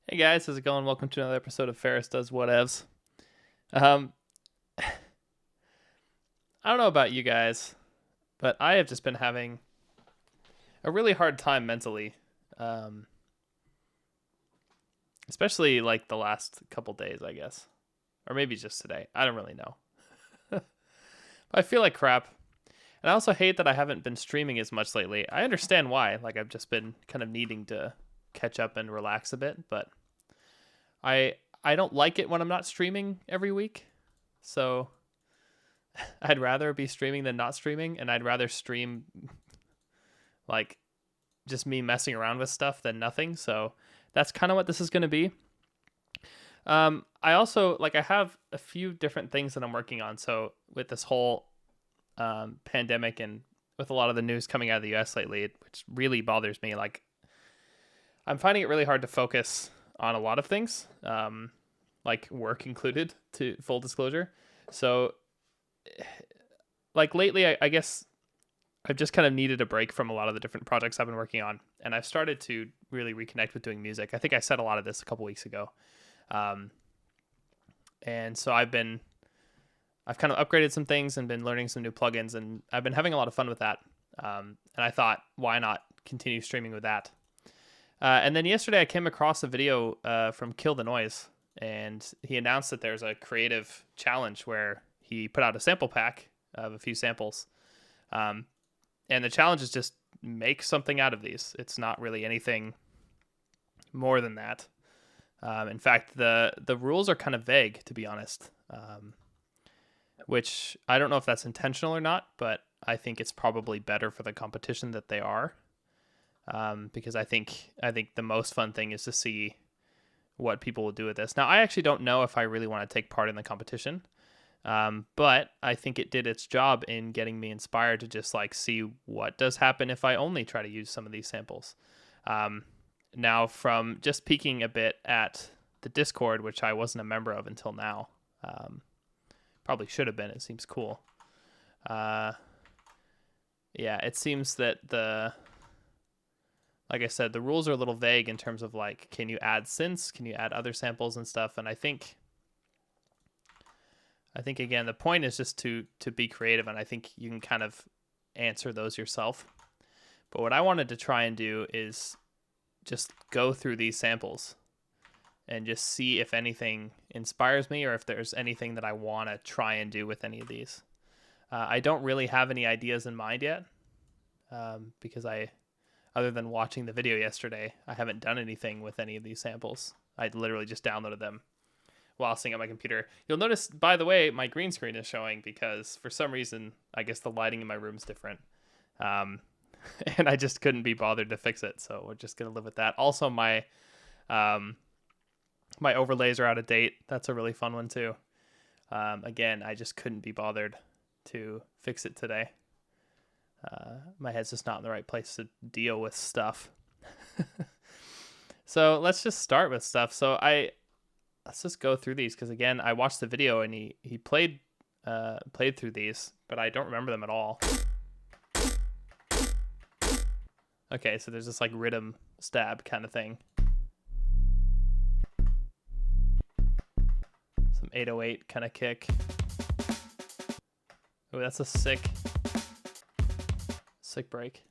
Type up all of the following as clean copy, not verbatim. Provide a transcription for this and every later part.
Hey guys, how's it going? Welcome to another episode of Ferris Does Whatevs. Um, I don't know about you guys, but I have just been having a really hard time mentally, um, especially like the last couple days, I guess, or maybe just today. I don't really know. I feel like crap, and I also hate that I haven't been streaming as much lately. I understand why. Like I've just been kind of needing to catch up and relax a bit, but I I don't like it when I'm not streaming every week. So I'd rather be streaming than not streaming, and I'd rather stream like just me messing around with stuff than nothing. So that's kind of what this is going to be. I also I have a few different things that I'm working on. So with this whole pandemic and with a lot of the news coming out of the US lately, which really bothers me, like I'm finding it really hard to focus on a lot of things, like work included, to full disclosure. So like lately, I guess I've just kind of needed a break from a lot of the different projects I've been working on, and I've started to really reconnect with doing music. I think I said a lot of this a couple weeks ago, and so I've kind of upgraded some things and been learning some new plugins, and I've been having a lot of fun with that. And I thought, why not continue streaming with that? And then yesterday I came across a video from Kill the Noise, and he announced that there's a creative challenge where he put out a sample pack of a few samples. And the challenge is just make something out of these. It's not really anything more than that. In fact, the rules are kind of vague, to be honest, which I don't know if that's intentional or not, but I think it's probably better for the competition that they are, because I think the most fun thing is to see what people will do with this. Now, I actually don't know if I really want to take part in the competition. But I think it did its job in getting me inspired to just see what does happen if I only try to use some of these samples. Now, from just peeking a bit at the Discord, which I wasn't a member of until now, probably should have been. It seems cool. Yeah, it seems that like I said, the rules are a little vague in terms of can you add synths? Can you add other samples and stuff? And I think again, the point is just to be creative, and I think you can kind of answer those yourself. But what I wanted to try and do is just go through these samples and just see if anything inspires me or if there's anything that I want to try and do with any of these. I don't really have any ideas in mind yet, because other than watching the video yesterday, I haven't done anything with any of these samples. I literally just downloaded them while sitting at my computer. You'll notice, by the way, my green screen is showing because for some reason, I guess the lighting in my room is different. And I just couldn't be bothered to fix it. So we're just going to live with that. Also, my overlays are out of date. That's a really fun one too. Again, I just couldn't be bothered to fix it today. My head's just not in the right place to deal with stuff. So let's just start with stuff. So let's just go through these, because again, I watched the video and he played through these, but I don't remember them at all. Okay, so there's this rhythm stab kind of thing. Some 808 kind of kick. Oh, that's a sick break.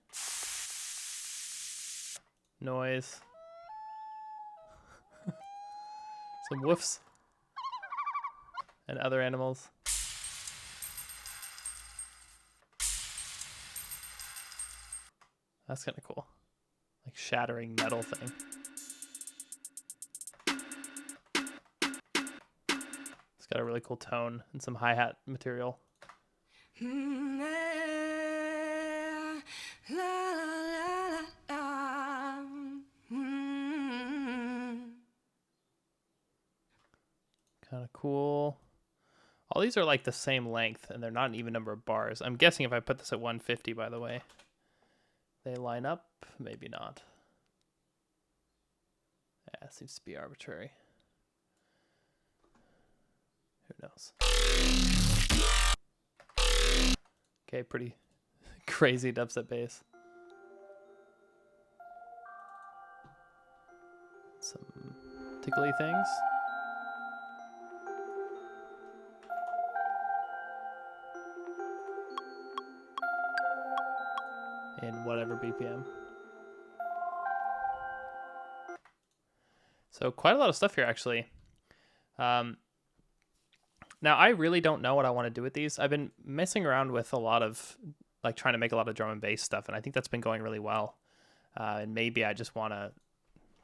Noise. Some woofs and other animals. That's kind of cool. Shattering metal thing. It's got a really cool tone and some hi-hat material. Kind of cool. All these are the same length, and they're not an even number of bars. I'm guessing if I put this at 150, by the way, they line up. Maybe not. Yeah, it seems to be arbitrary. Who knows? Okay, pretty crazy dubstep bass. some tickly things. In whatever BPM. So quite a lot of stuff here, actually. Now, I really don't know what I want to do with these. I've been messing around with a lot of, like, trying to make a lot of drum and bass stuff, and I think that's been going really well. And maybe I just want to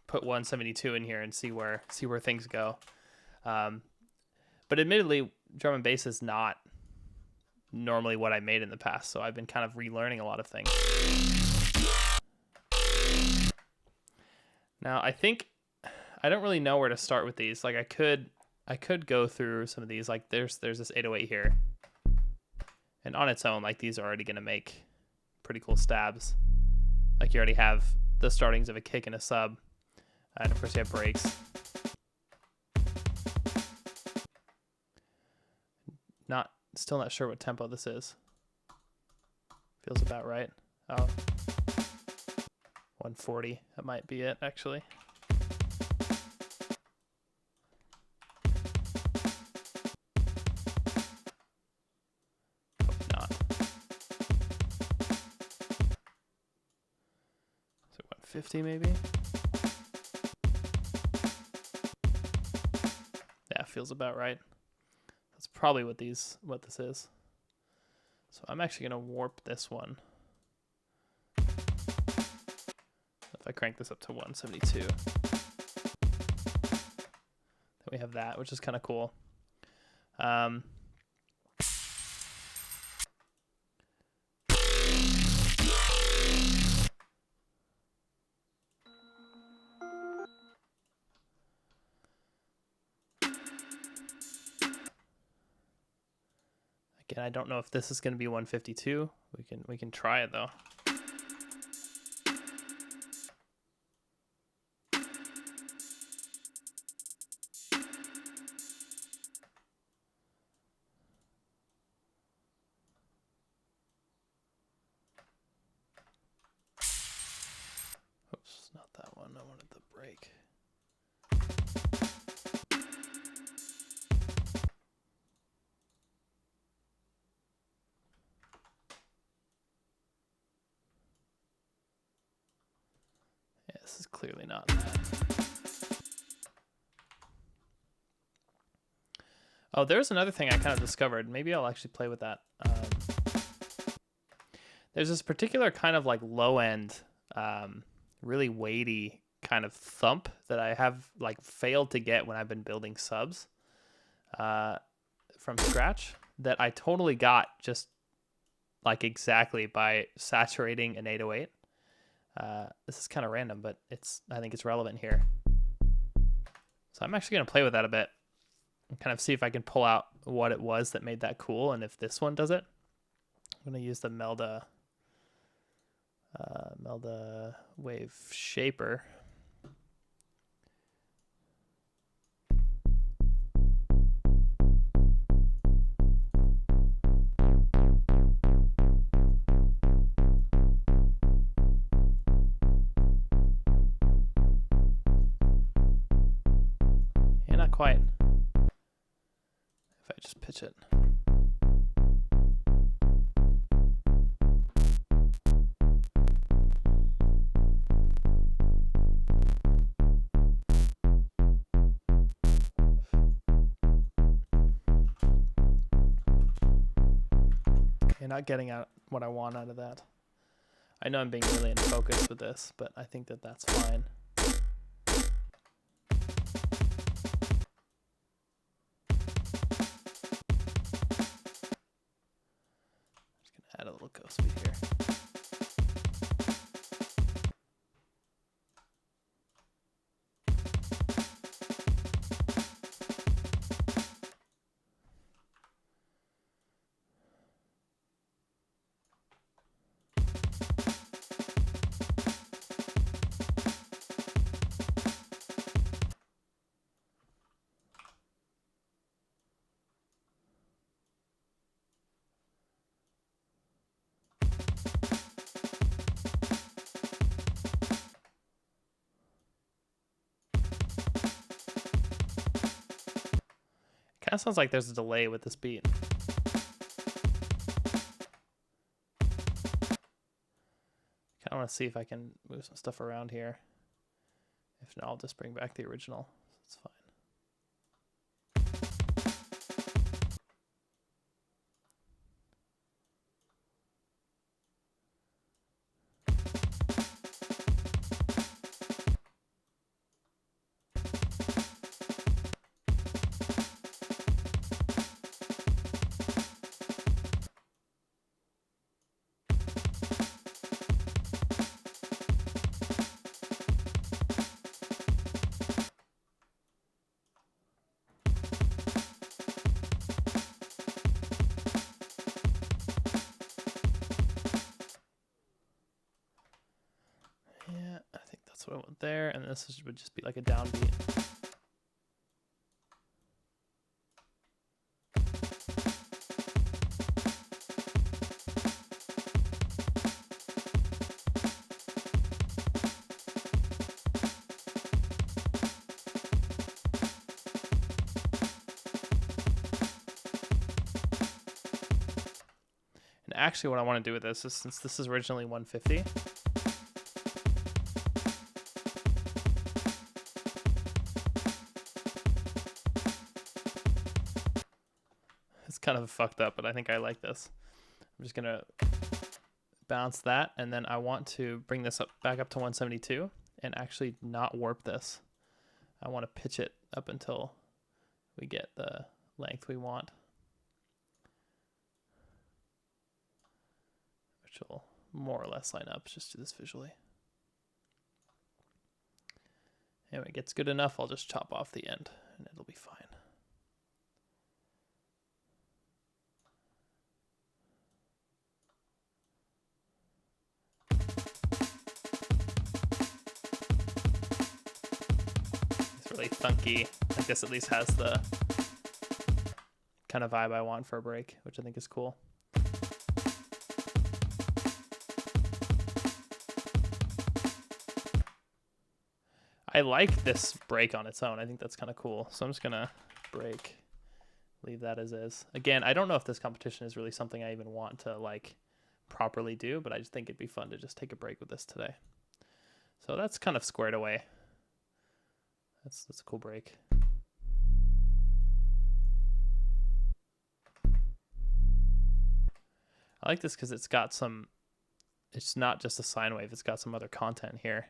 put 172 in here and see where things go. But admittedly, drum and bass is not normally what I made in the past, so I've been kind of relearning a lot of things. Now, I think I don't really know where to start with these. Like, I could go through some of these. Like, there's this 808 here, and on its own, like, these are already gonna make pretty cool stabs. Like, you already have the startings of a kick and a sub, and of course you have breaks. Still not sure what tempo this is. Feels about right. Oh, 140. That might be it, actually. Hope not. Is it 150 maybe? Yeah, feels about right. That's probably what this is. So I'm actually gonna warp this one. If I crank this up to 172, then we have that, which is kind of cool. Again, I don't know if this is going to be 152. We can try it though. Oops, not that one. I wanted the break. This is clearly not that. Oh, there's another thing I kind of discovered. Maybe I'll actually play with that. There's this particular kind of like low end, really weighty kind of thump that I have like failed to get when I've been building subs from scratch that I totally got just like exactly by saturating an 808. This is kind of random, but I think it's relevant here. So I'm actually going to play with that a bit and kind of see if I can pull out what it was that made that cool and if this one does it. I'm going to use the Melda Wave Shaper. Quite. If I just pitch it. You're not getting out what I want out of that. I know I'm being really in focus with this, but I think that that's fine. Add a little ghost beat here. Kind of sounds like there's a delay with this beat. Kind of want to see if I can move some stuff around here. If not, I'll just bring back the original. It's fine. That's what I want there, and this would just be like a downbeat. And actually what I want to do with this is, since this is originally 150, kind of fucked up, but I think I like this. I'm just gonna bounce that, and then I want to bring this back up to 172 and actually not warp this. I want to pitch it up until we get the length we want, which will more or less line up. Just do this visually. And when it gets good enough, I'll just chop off the end and it'll be fine. Really funky. I guess at least has the kind of vibe I want for a break, which I think is cool. I like this break on its own. I think that's kind of cool. So I'm just gonna break, leave that as is. Again, I don't know if this competition is really something I even want to like properly do, but I just think it'd be fun to just take a break with this today. So that's kind of squared away. That's a cool break. I like this because it's got some, it's not just a sine wave, it's got some other content here.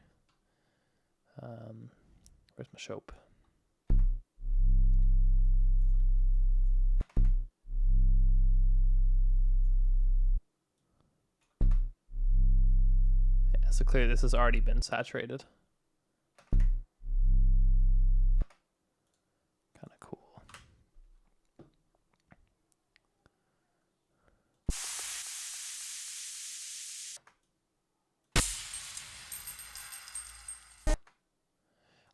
Where's my soap? Yeah, so clearly this has already been saturated.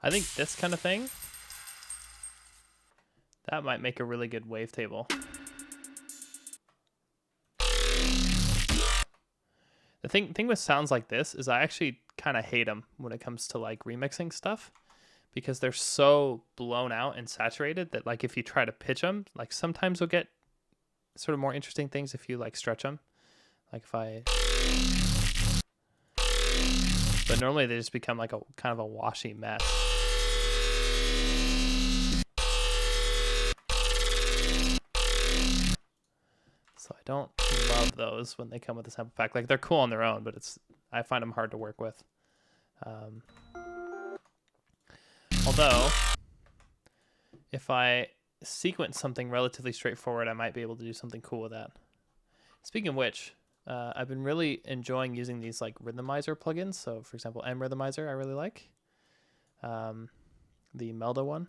I think this kind of thing, that might make a really good wavetable. The thing with sounds like this is I actually kind of hate them when it comes to like remixing stuff, because they're so blown out and saturated that like if you try to pitch them, like sometimes you'll get sort of more interesting things if you like stretch them. Like if I... But normally they just become like a kind of a washy mess. So I don't love those when they come with the sample pack. Like they're cool on their own, but I find them hard to work with. Although, if I sequence something relatively straightforward, I might be able to do something cool with that. Speaking of which, I've been really enjoying using these like Randomizer plugins. So for example, Randomizer I really like. The Melda one.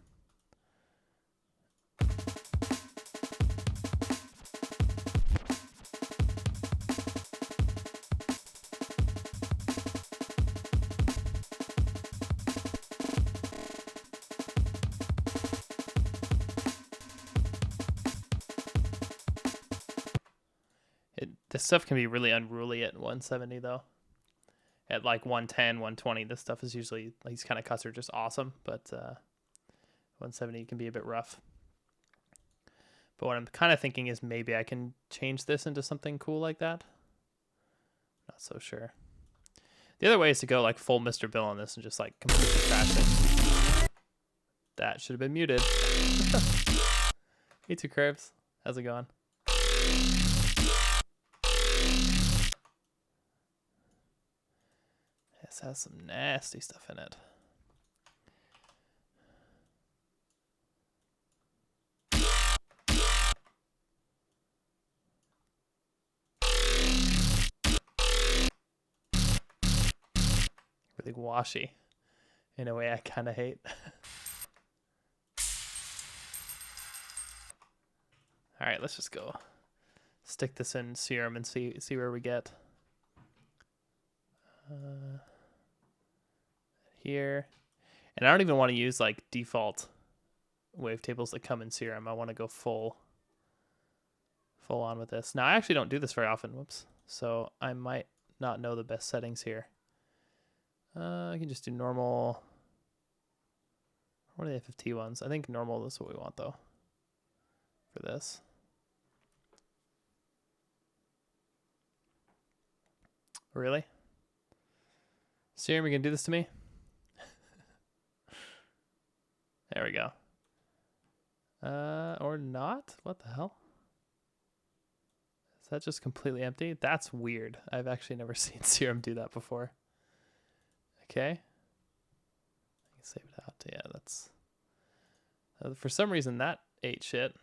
This stuff can be really unruly at 170 though. At like 110, 120, this stuff is usually, these kind of cuts are just awesome, but 170 can be a bit rough. But what I'm kind of thinking is maybe I can change this into something cool like that. Not so sure. The other way is to go like full Mr. Bill on this and just like completely crash it. That should have been muted. Hey, two curves. How's it going? This has some nasty stuff in it. Really washy in a way I kind of hate. All right, let's just go stick this in Serum and see where we get. Here. And I don't even want to use like default wavetables that come in Serum. I want to go full on with this. Now, I actually don't do this very often. Whoops. So I might not know the best settings here. I can just do normal. What are the FFT ones? I think normal is what we want though for this. Really? Serum, you gonna do this to me? There we go. Or not? What the hell? Is that just completely empty? That's weird. I've actually never seen Serum do that before. Okay. I can save it out. Yeah, that's... for some reason, that ate shit.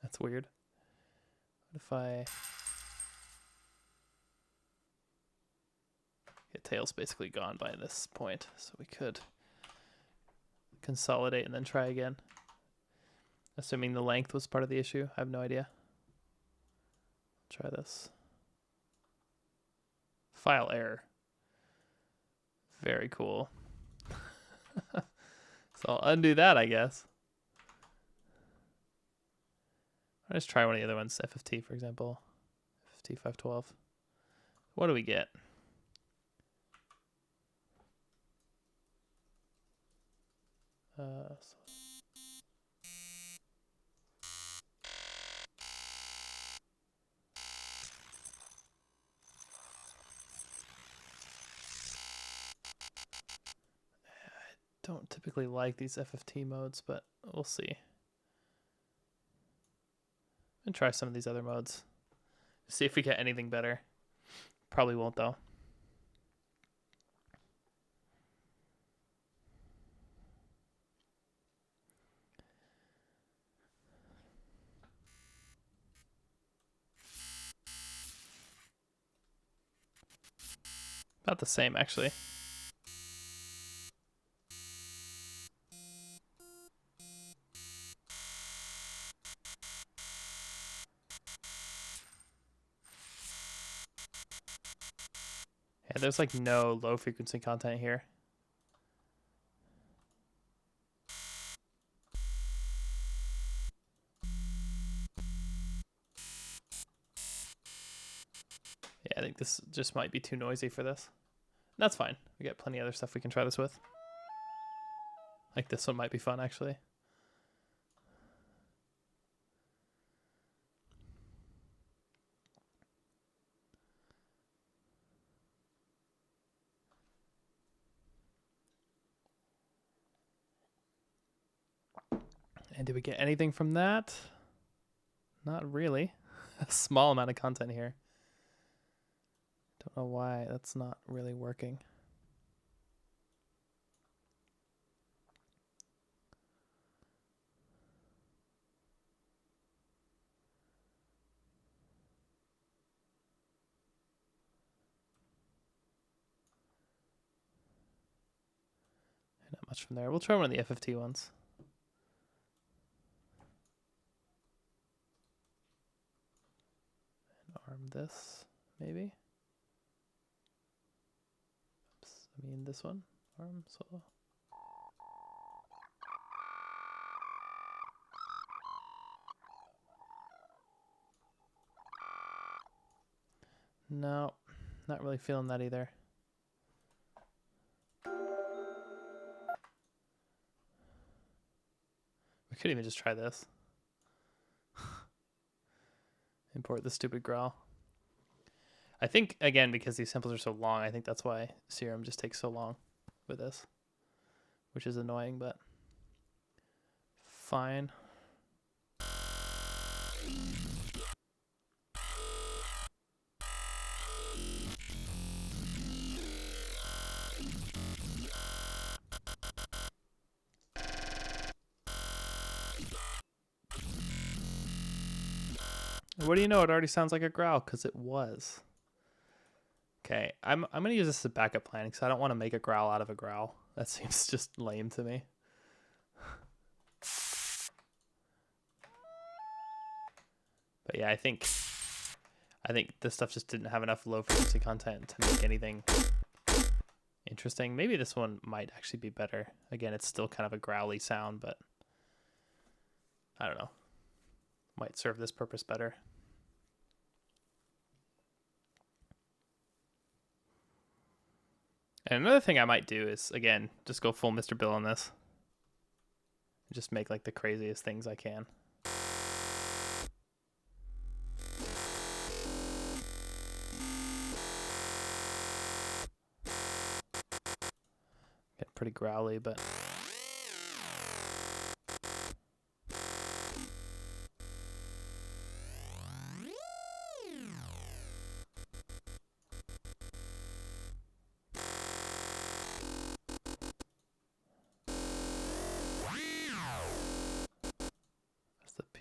That's weird. What if I... Yeah, tail's basically gone by this point, so we could consolidate and then try again. Assuming the length was part of the issue. I have no idea. Try this. File error. Very cool. So I'll undo that, I guess. I'll just try one of the other ones. FFT, for example. FFT 512. What do we get? Don't typically like these FFT modes, but we'll see. And try some of these other modes. See if we get anything better. Probably won't though. About the same actually. Yeah, there's like no low frequency content here. Yeah, I think this just might be too noisy for this. That's fine. We got plenty of other stuff we can try this with. Like this one might be fun actually. And did we get anything from that? Not really. A small amount of content here. Don't know why that's not really working. Not much from there. We'll try one of the FFT ones. And arm this, maybe. Oops, I mean this one. Arm solo. No, not really feeling that either. We could even just try this. Import the stupid growl. I think, again, because these samples are so long, I think that's why Serum just takes so long with this, which is annoying, but fine. What do you know? It already sounds like a growl because it was. Okay, I'm gonna use this as a backup plan because I don't want to make a growl out of a growl. That seems just lame to me. But yeah, I think this stuff just didn't have enough low frequency content to make anything interesting. Maybe this one might actually be better. Again, it's still kind of a growly sound, but I don't know. Might serve this purpose better. And another thing I might do is, again, just go full Mr. Bill on this. Just make like the craziest things I can. Get pretty growly, but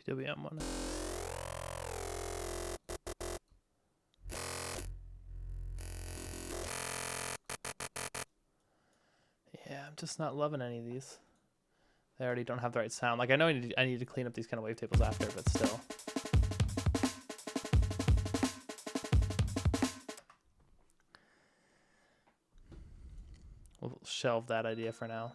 PWM one. Yeah, I'm just not loving any of these. They already don't have the right sound. Like, I know I need to clean up these kind of wavetables after, but still. We'll shelve that idea for now.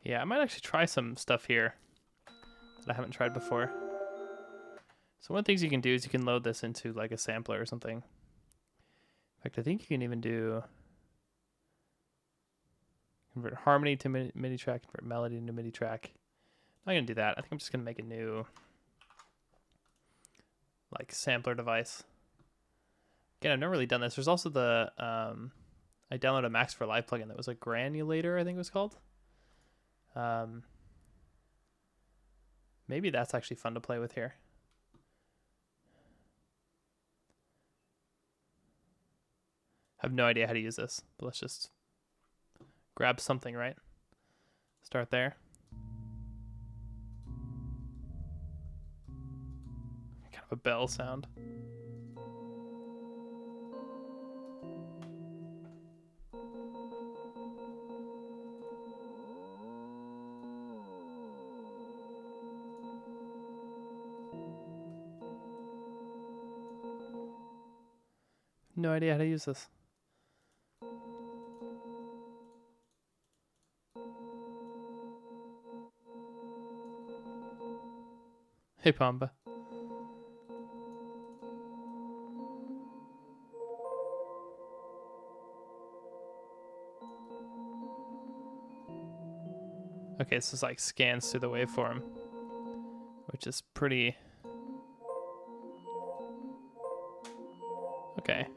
Yeah, I might actually try some stuff here that I haven't tried before. So one of the things you can do is you can load this into like a sampler or something. In fact, I think you can even do convert harmony to MIDI track, convert melody into MIDI track. I'm not gonna do that. I think I'm just gonna make a new like sampler device. Again, I've never really done this. There's also the I downloaded a Max for Live plugin that was a granulator, I think it was called. Maybe that's actually fun to play with here. I have no idea how to use this, but let's just grab something, right? Start there. Kind of a bell sound. No idea how to use this. Hey, Pamba. Okay, this is like scans through the waveform, which is pretty... Okay.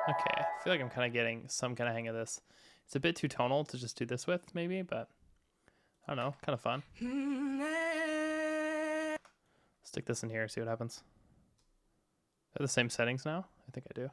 Okay, I feel like I'm kind of getting some kind of hang of this. It's a bit too tonal to just do this with, maybe, but I don't know, kind of fun. Stick this in here, see what happens. Are the same settings now? I think I do.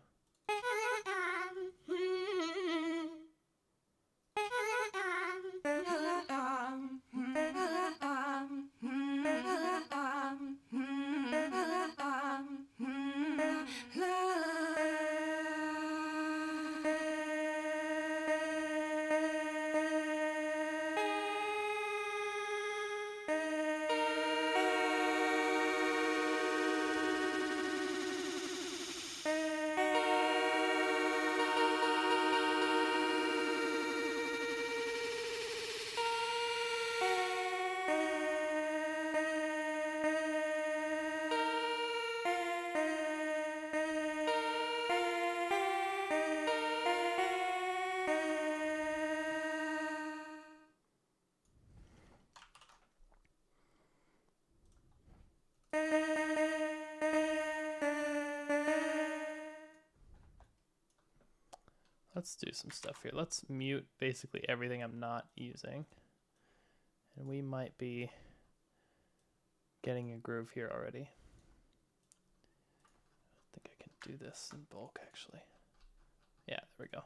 Let's do some stuff here. Let's mute basically everything I'm not using. And we might be getting a groove here already. I think I can do this in bulk actually. Yeah, there we go.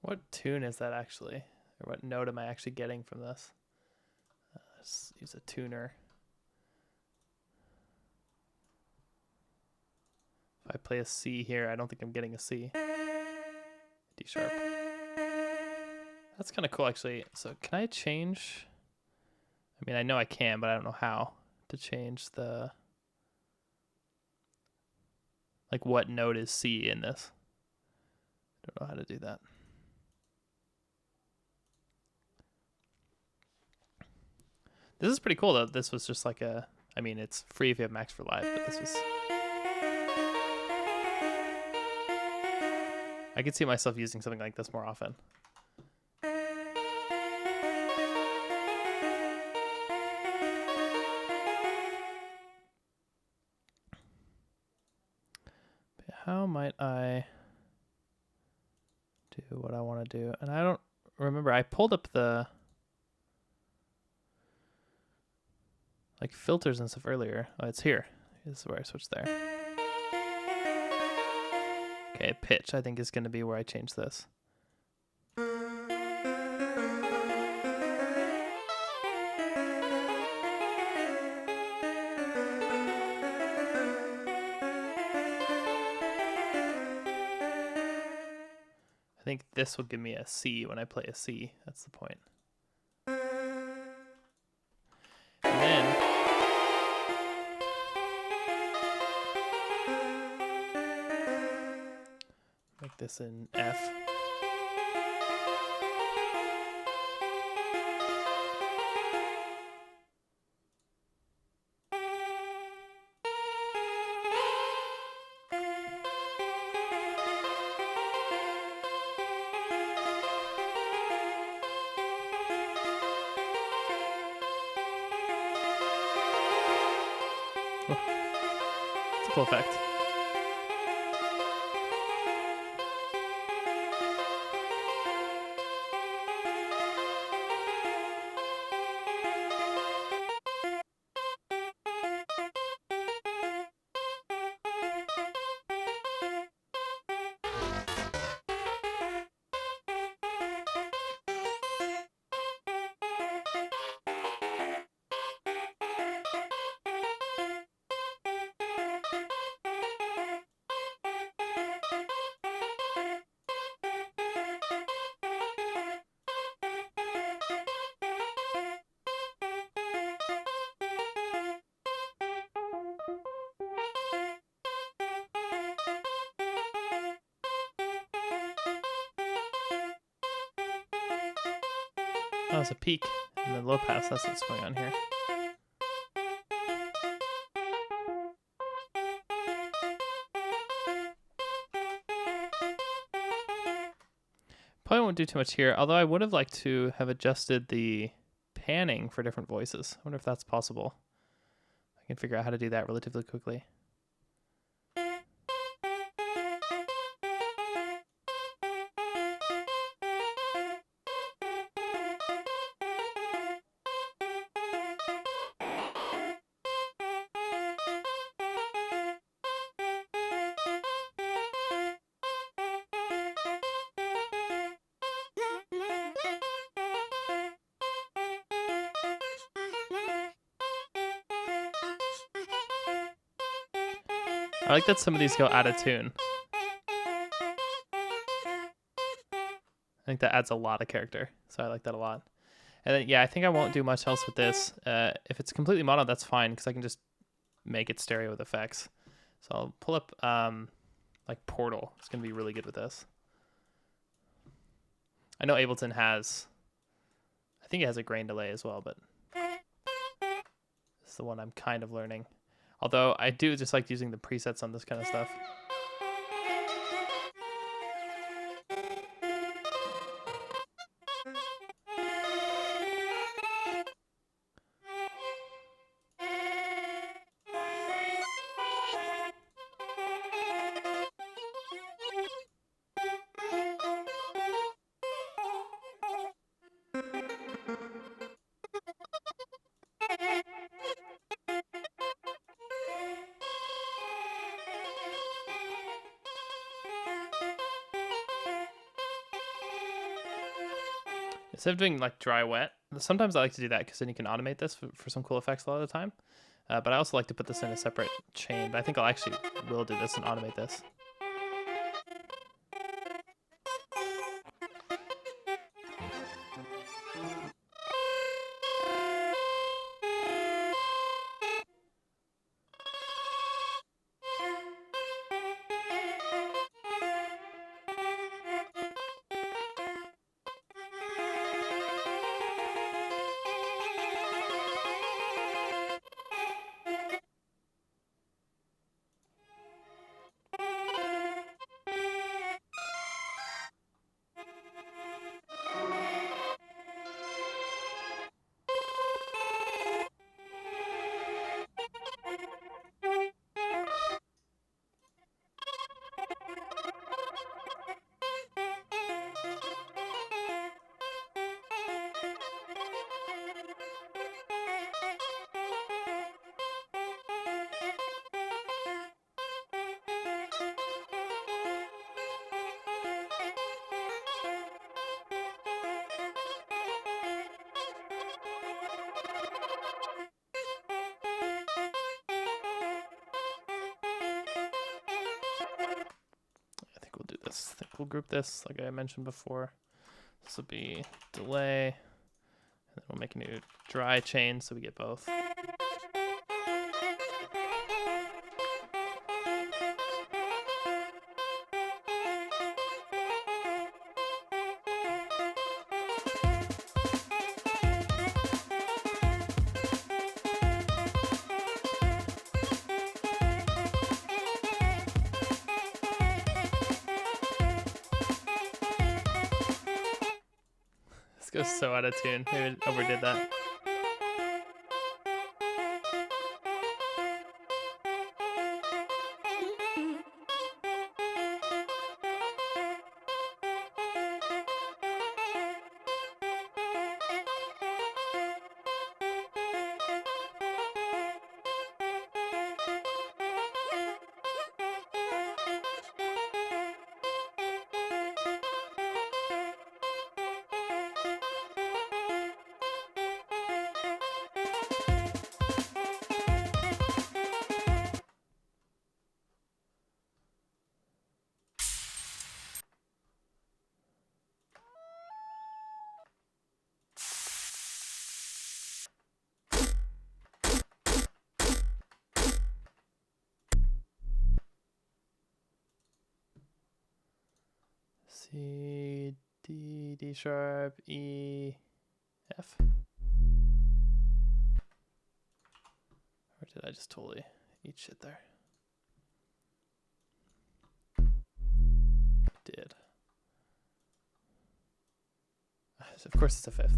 What tune is that actually? Or what note am I actually getting from this? Let's use a tuner. If I play a C here, I don't think I'm getting a C. D sharp. That's kind of cool actually. So can I change? I mean, I know I can, but I don't know how to change the, like what note is C in this. I don't know how to do that. This is pretty cool though. This was just like a, I mean, it's free if you have Max for Live, but this was, I could see myself using something like this more often. But how might I do what I want to do? And I don't remember, I pulled up the, like filters and stuff earlier. Oh, it's here. This is where I switched there. Okay, pitch I think is going to be where I change this. I think this will give me a C when I play a C. That's the point. And then make this in F. It's a cool effect. Oh, it's a peak and then low pass. That's what's going on here. Probably won't do too much here, although I would have liked to have adjusted the panning for different voices. I wonder if that's possible. I can figure out how to do that relatively quickly. I like that some of these go out of tune. I think that adds a lot of character, so I like that a lot. And then, yeah, I think I won't do much else with this. If it's completely mono, that's fine, because I can just make it stereo with effects. So I'll pull up like Portal. It's going to be really good with this. I know Ableton has, I think it has a grain delay as well, but this is the one I'm kind of learning. Although I do just like using the presets on this kind of stuff. Instead of doing like dry wet, sometimes I like to do that because then you can automate this for some cool effects a lot of the time. But I also like to put this in a separate chain. But I think I'll actually will do this and automate this. this. I think we'll group this like I mentioned before. This will be delay, and then we'll make a new dry chain so we get both. This goes so out of tune. Maybe I overdid that. C, D, D sharp, E, F. Or did I just totally eat shit there? Did. Of course it's a fifth.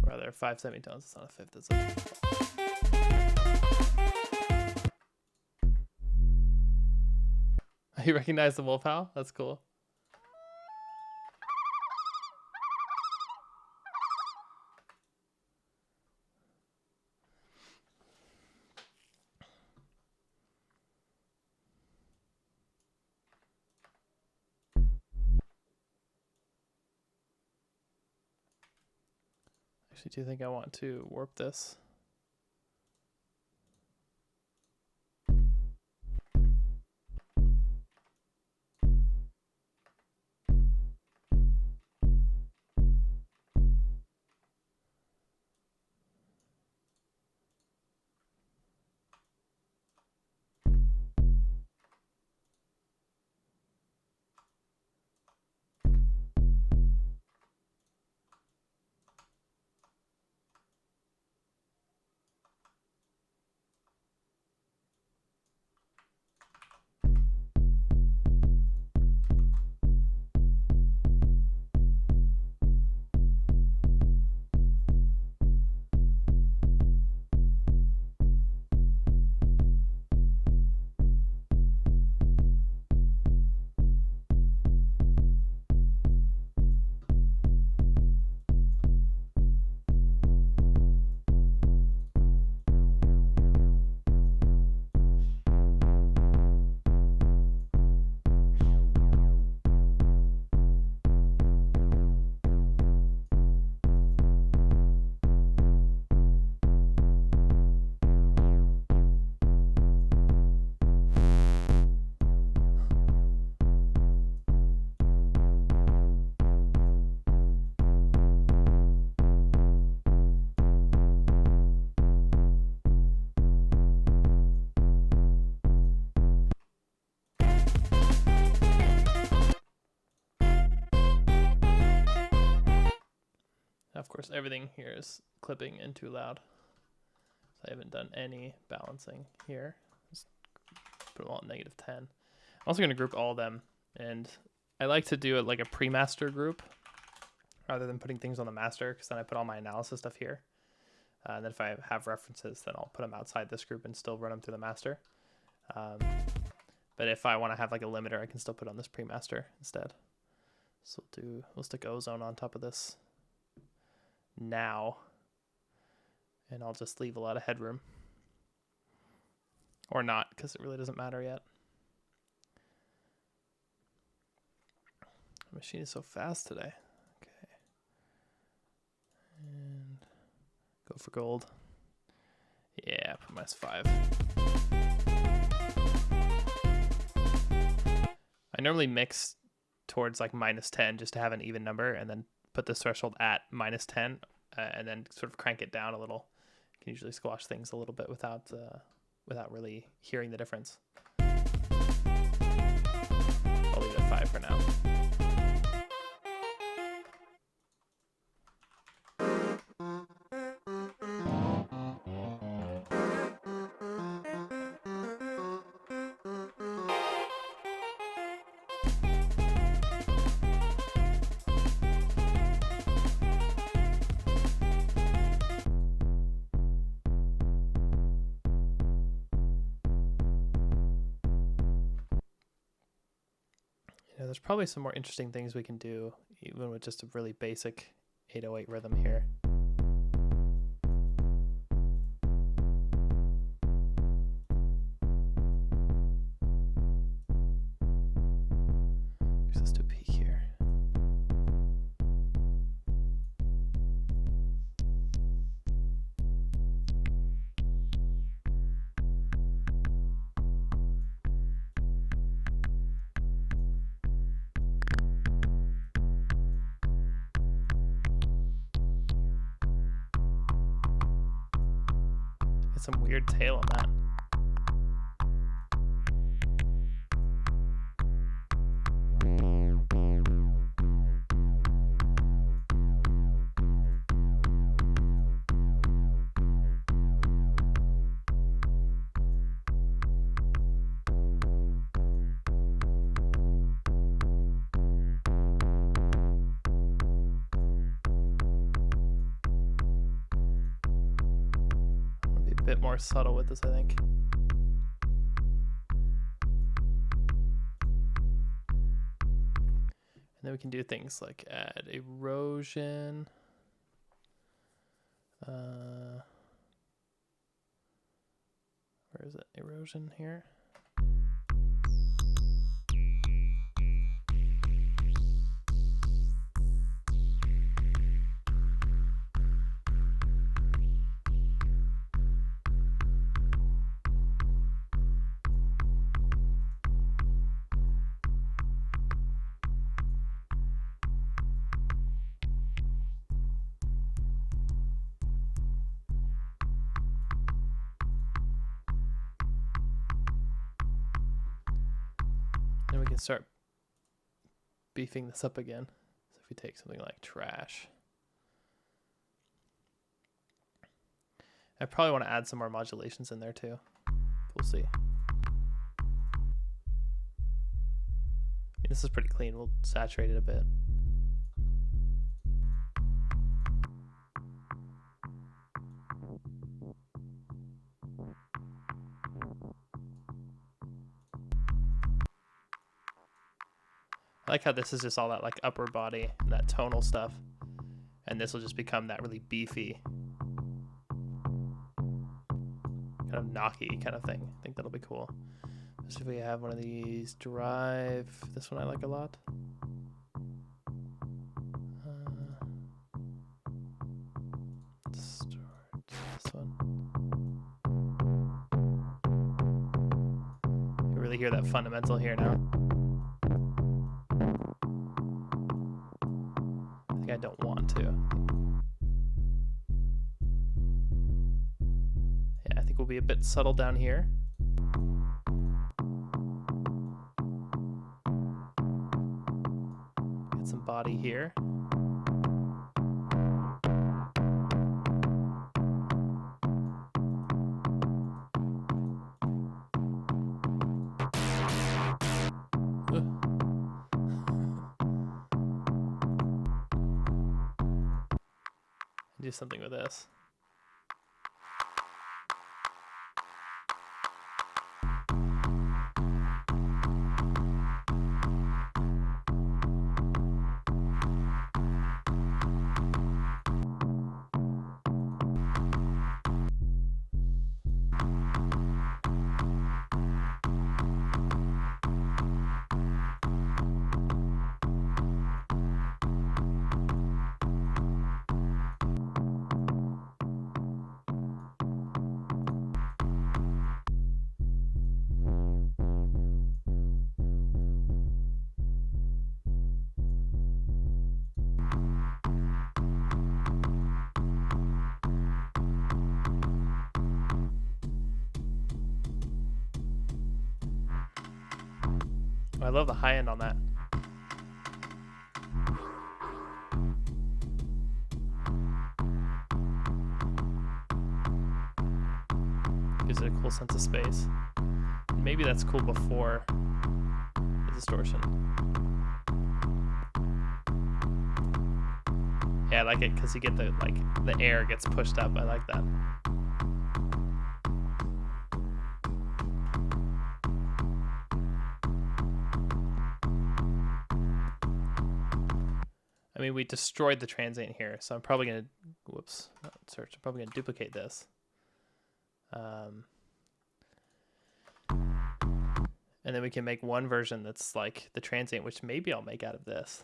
Rather, 5 semitones. It's not a fifth, it's a fifth. You recognize the wolf howl? That's cool. Actually, do you think I want to warp this? Of course, everything here is clipping in too loud. So I haven't done any balancing here. Just put them all at -10. I'm also going to group all of them. And I like to do it like a pre-master group rather than putting things on the master, because then I put all my analysis stuff here. And then if I have references, then I'll put them outside this group and still run them through the master. But if I want to have like a limiter, I can still put on this pre-master instead. So we'll stick ozone on top of this now, and I'll just leave a lot of headroom, or not, because it really doesn't matter yet. The machine is so fast today. Okay, and go for gold. Yeah, put -5. I normally mix towards like -10 just to have an even number, and then put this threshold at -10, and then sort of crank it down a little. You can usually squash things a little bit without really hearing the difference. I'll leave it at 5 for now. There's probably some more interesting things we can do, even with just a really basic 808 rhythm here. Let's do a peak here. Some weird tail on that. Bit more subtle with this, I think. And then we can do things like add erosion. Where is it? Erosion here. We can start beefing this up again. So if we take something like trash, I probably want to add some more modulations in there too. We'll see. This is pretty clean. We'll saturate it a bit. I like how this is just all that like upper body and that tonal stuff, and this will just become that really beefy, kind of knocky kind of thing. I think that'll be cool. Especially if we have one of these drive. This one I like a lot. Start this one. You really hear that fundamental here now. I don't want to. Yeah, I think we'll be a bit subtle down here. Get some body here. Do something with this. I love the high end on that. Gives it a cool sense of space. Maybe that's cool before the distortion. Yeah, I like it because you get the air gets pushed up. I like that. I mean, we destroyed the transient here, so I'm probably gonna I'm probably gonna duplicate this. And then we can make one version that's like the transient, which maybe I'll make out of this.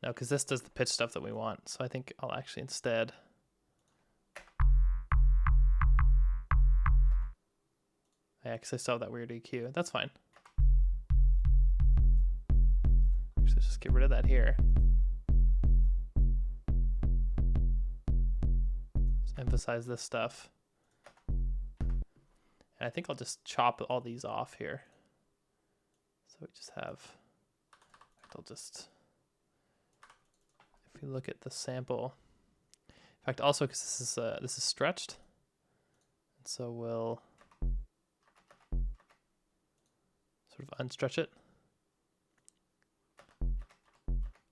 No, because this does the pitch stuff that we want. So I think I'll actually instead... Yeah, because I still have that weird EQ. That's fine. Actually, just get rid of that here. Just emphasize this stuff. And I think I'll just chop all these off here. So we just have... I'll just... If we look at the sample... In fact, also because this is stretched. And so we'll... sort of unstretch it. In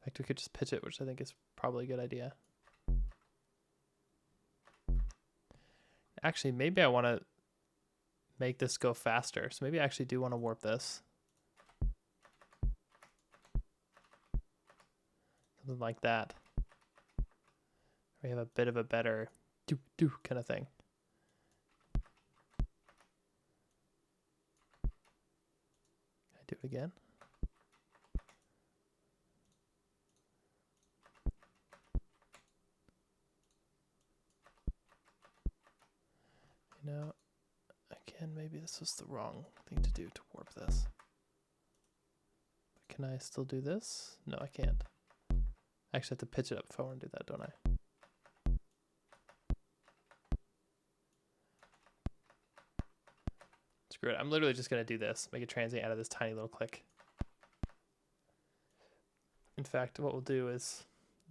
fact, we could just pitch it, which I think is probably a good idea. Actually, maybe I want to make this go faster. So maybe I actually do want to warp this. Something like that. We have a bit of a better do kind of thing. Do it again. You know, again, maybe this was the wrong thing to do to warp this. But can I still do this? No, I can't. I actually have to pitch it up if I want to do that, don't I? Screw it. I'm literally just going to do this. Make a transient out of this tiny little click. In fact, what we'll do is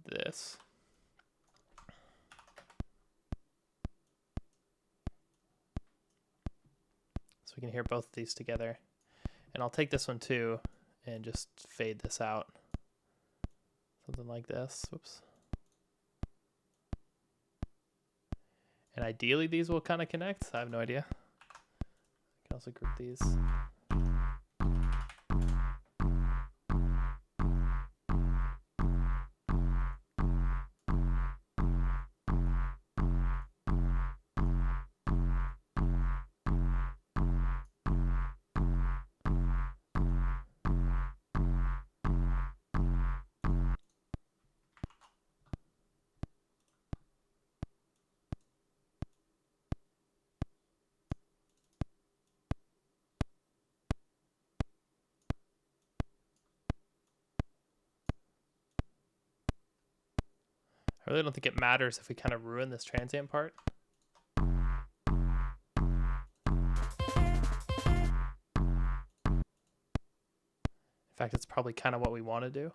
this. So we can hear both of these together. And I'll take this one too and just fade this out. Something like this. Whoops. And ideally these will kind of connect. I have no idea. I can also group these. I really don't think it matters if we kind of ruin this transient part. In fact, it's probably kind of what we want to do.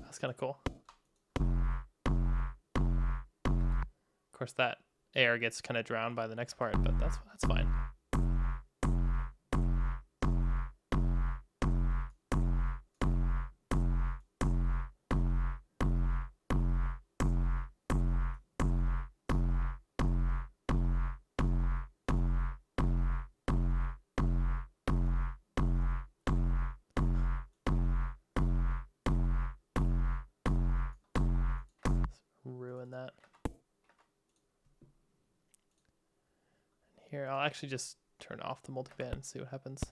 That's kind of cool. Of course, that air gets kind of drowned by the next part, but that's fine. Ruin that. Here, I'll actually just turn off the multiband and see what happens.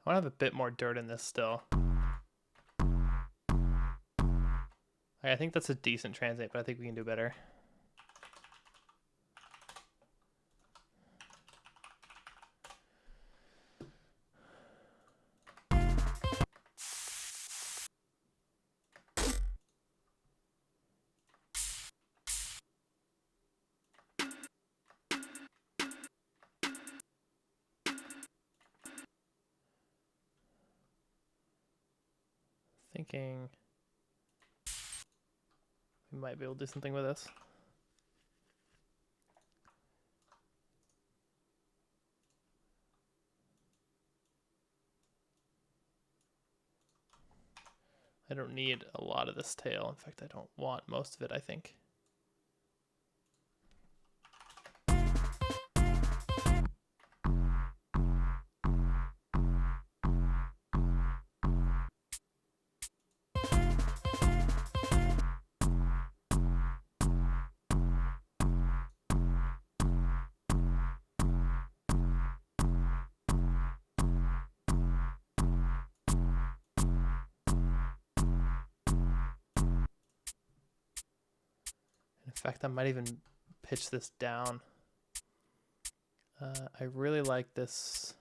want to have a bit more dirt in this still. I think that's a decent translate, but I think we can do better. Thinking we might be able to do something with this. I don't need a lot of this tail. In fact, I don't want most of it, I think. In fact, I might even pitch this down. I really like this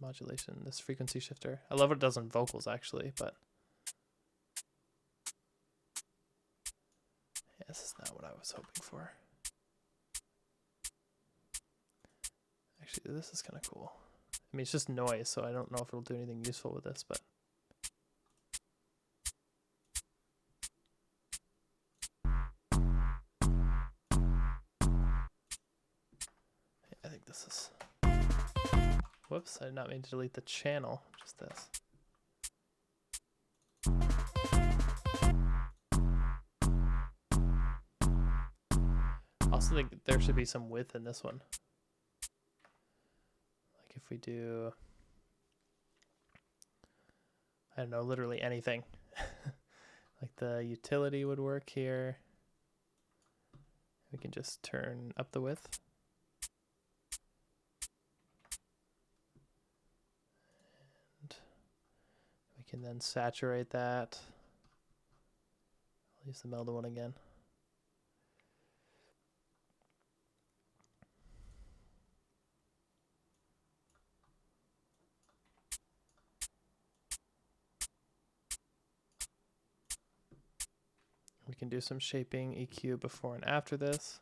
modulation, this frequency shifter. I love what it does on vocals, actually, but yeah, this is not what I was hoping for. Actually, this is kind of cool. I mean, it's just noise, so I don't know if it'll do anything useful with this, but I think this is... Whoops, I did not mean to delete the channel, just this. I also think there should be some width in this one. Like if we do, I don't know, literally anything. Like the utility would work here. We can just turn up the width. And we can then saturate that. I'll use the Melda one again. We can do some shaping, EQ before and after this.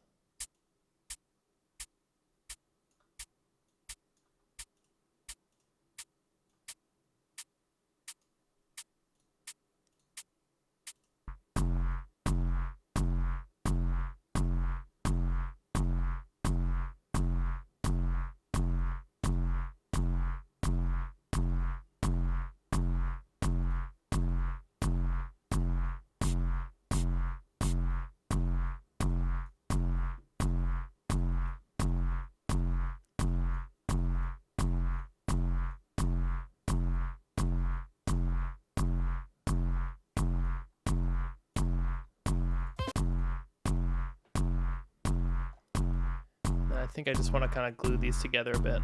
I think I just want to kind of glue these together a bit.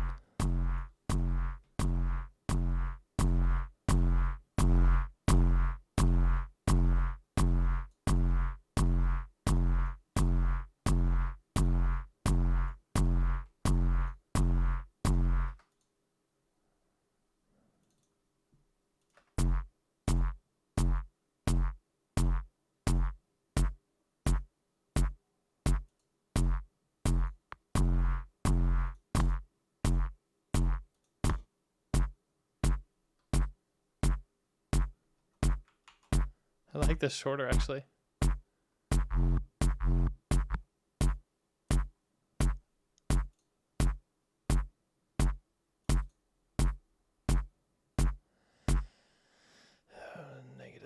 I like this shorter, actually.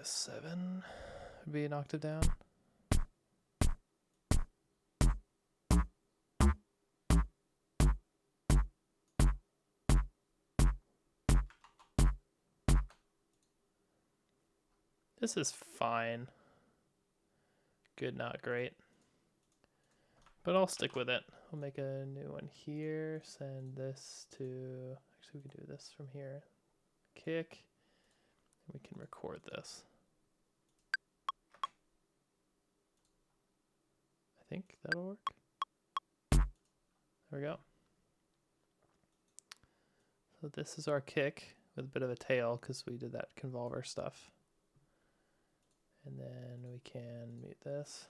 -7 would be an octave down. This is fine. Good, not great. But I'll stick with it. We'll make a new one here. Send this to... Actually, we can do this from here. kick. We can record this. I think that'll work. There we go. So this is our kick with a bit of a tail because we did that convolver stuff. And then we can mute this.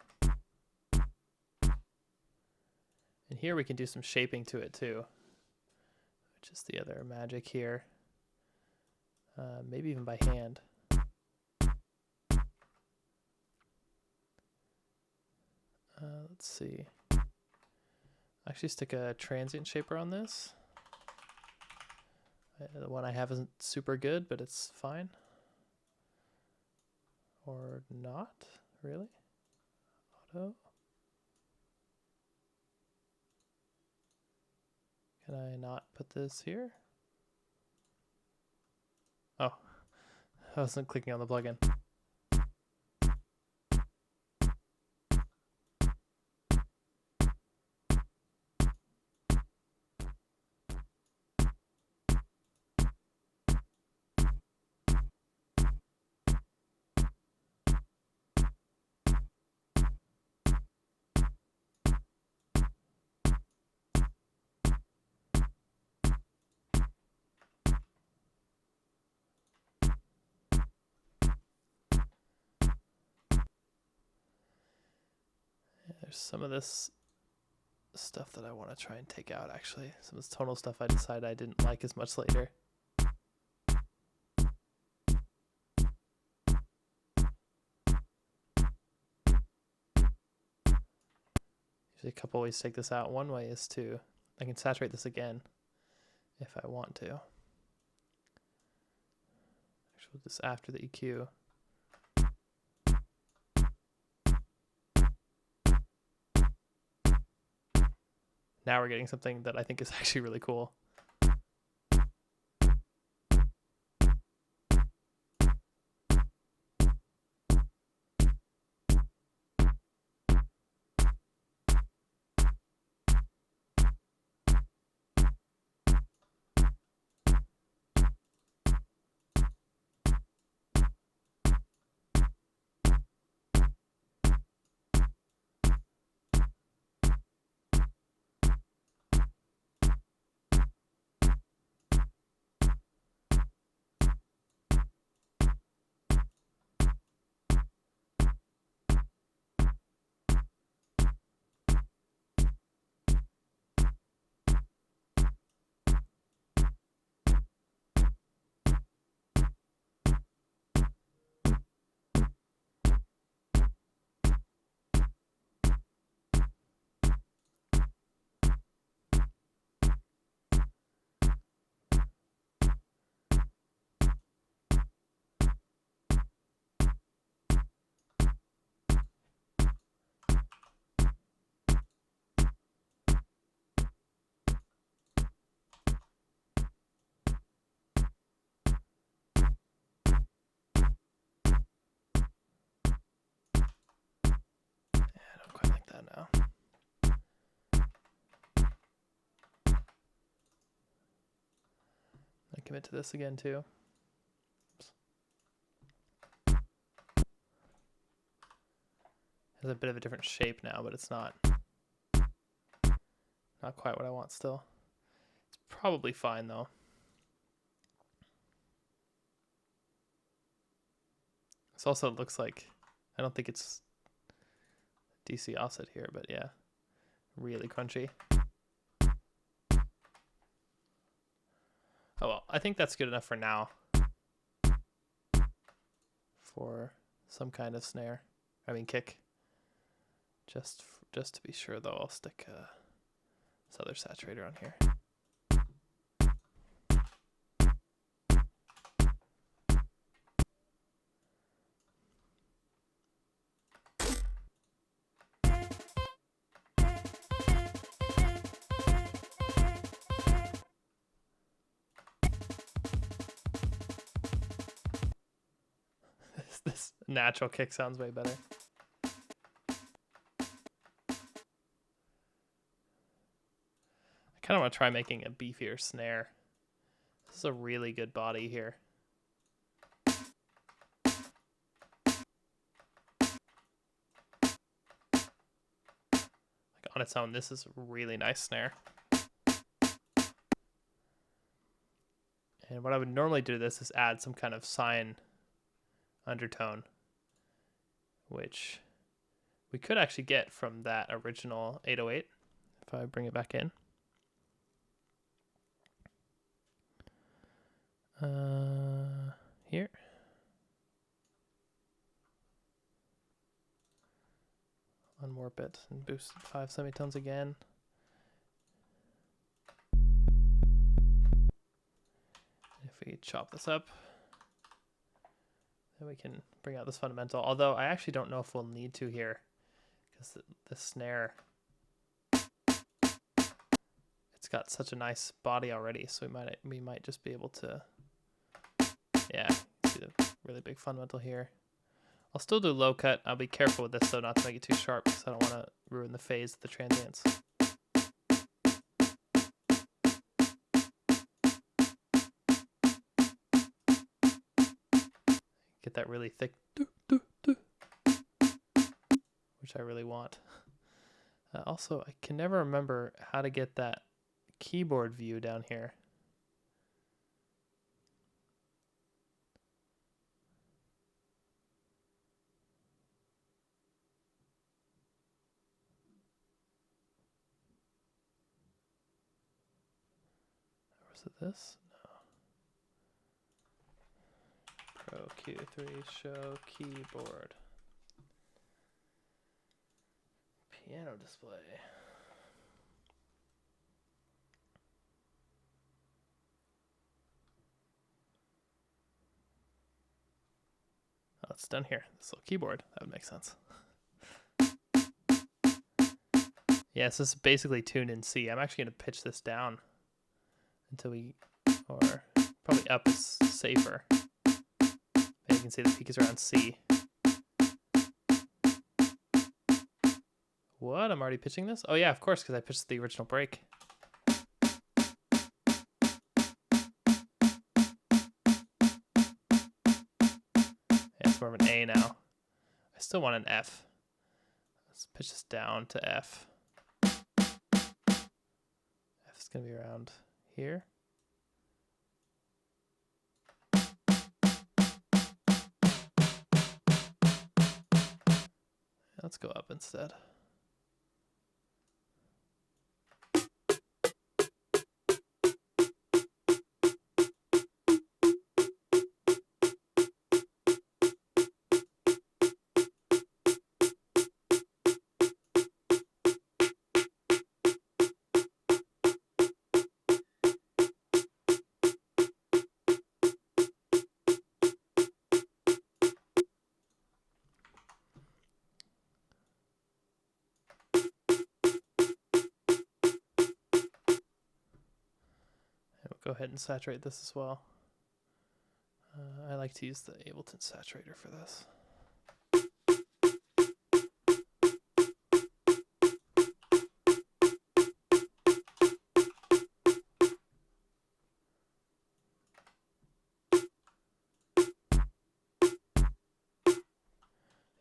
And here we can do some shaping to it too, which is the other magic here. Maybe even by hand. Let's see. Actually stick a transient shaper on this. The one I have isn't super good, but it's fine. Or not, really? Auto. Can I not put this here? Oh, I wasn't clicking on the plugin. There's some of this stuff that I want to try and take out, actually. Some of this tonal stuff I decided I didn't like as much later. Usually a couple ways to take this out. One way is to, I can saturate this again if I want to. Actually, just after the EQ. Now we're getting something that I think is actually really cool. Now. I commit to this again too. Oops. Has a bit of a different shape now, but it's not quite what I want still. It's probably fine though. This also looks like, I don't think it's DC offset here, but yeah, really crunchy. Oh well, I think that's good enough for now. For some kind of snare, kick. Just to be sure though, I'll stick this other saturator on here. This natural kick sounds way better. I kind of want to try making a beefier snare. This is a really good body here. its own, this is a really nice snare. And what I would normally do to this is add some kind of cyan undertone, which we could actually get from that original 808 if I bring it back in. Here. Unwarp it and boost 5 semitones again. If we chop this up, then we can bring out this fundamental. Although I actually don't know if we'll need to here, because the snare, it's got such a nice body already, so we might just be able to, yeah, see the really big fundamental here. I'll still do low cut. I'll be careful with this though, not to make it too sharp, because I don't want to ruin the phase of the transients. Get that really thick, which I really want. Also, I can never remember how to get that keyboard view down here. Was it this? No. Pro Q3 show keyboard. Piano display. Oh, it's done here. This little keyboard. That would make sense. Yeah, so this is basically tuned in C. I'm actually going to pitch this down until we, or probably up is safer. And you can see the peak is around C. What? I'm already pitching this? Oh yeah, of course, because I pitched the original break. Yeah, it's more of an A now. I still want an F. Let's pitch this down to F. F is going to be around here. Let's go up instead. Go ahead and saturate this as well. I like to use the Ableton saturator for this.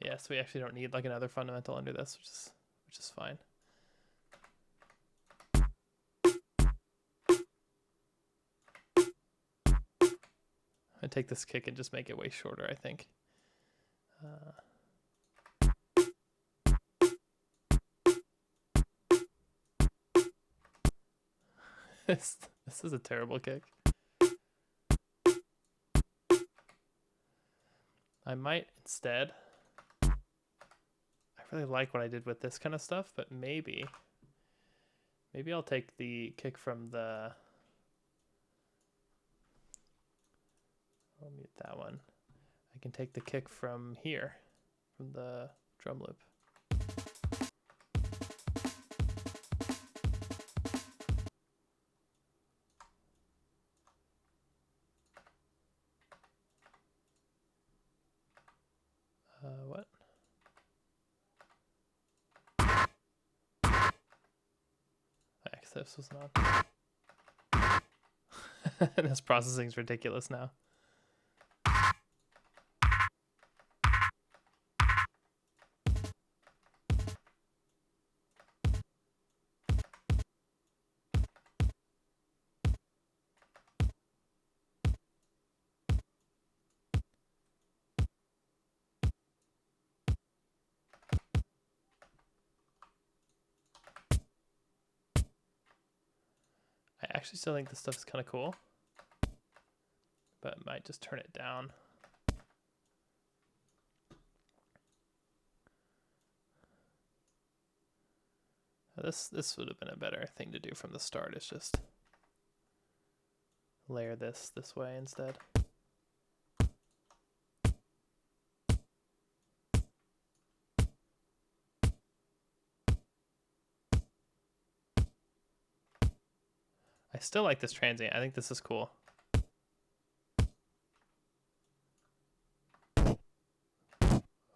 Yeah, so we actually don't need like another fundamental under this, which is fine. I take this kick and just make it way shorter, I think. This is a terrible kick. I might instead, I really like what I did with this kind of stuff, but maybe I'll take the kick from the, I'll mute that one. I can take the kick from here, from the drum loop. What? This was not. This processing is ridiculous now. actually still think this stuff is kind of cool, but might just turn it down. This would have been a better thing to do from the start. Is just layer this way instead. I still like this transient. I think this is cool.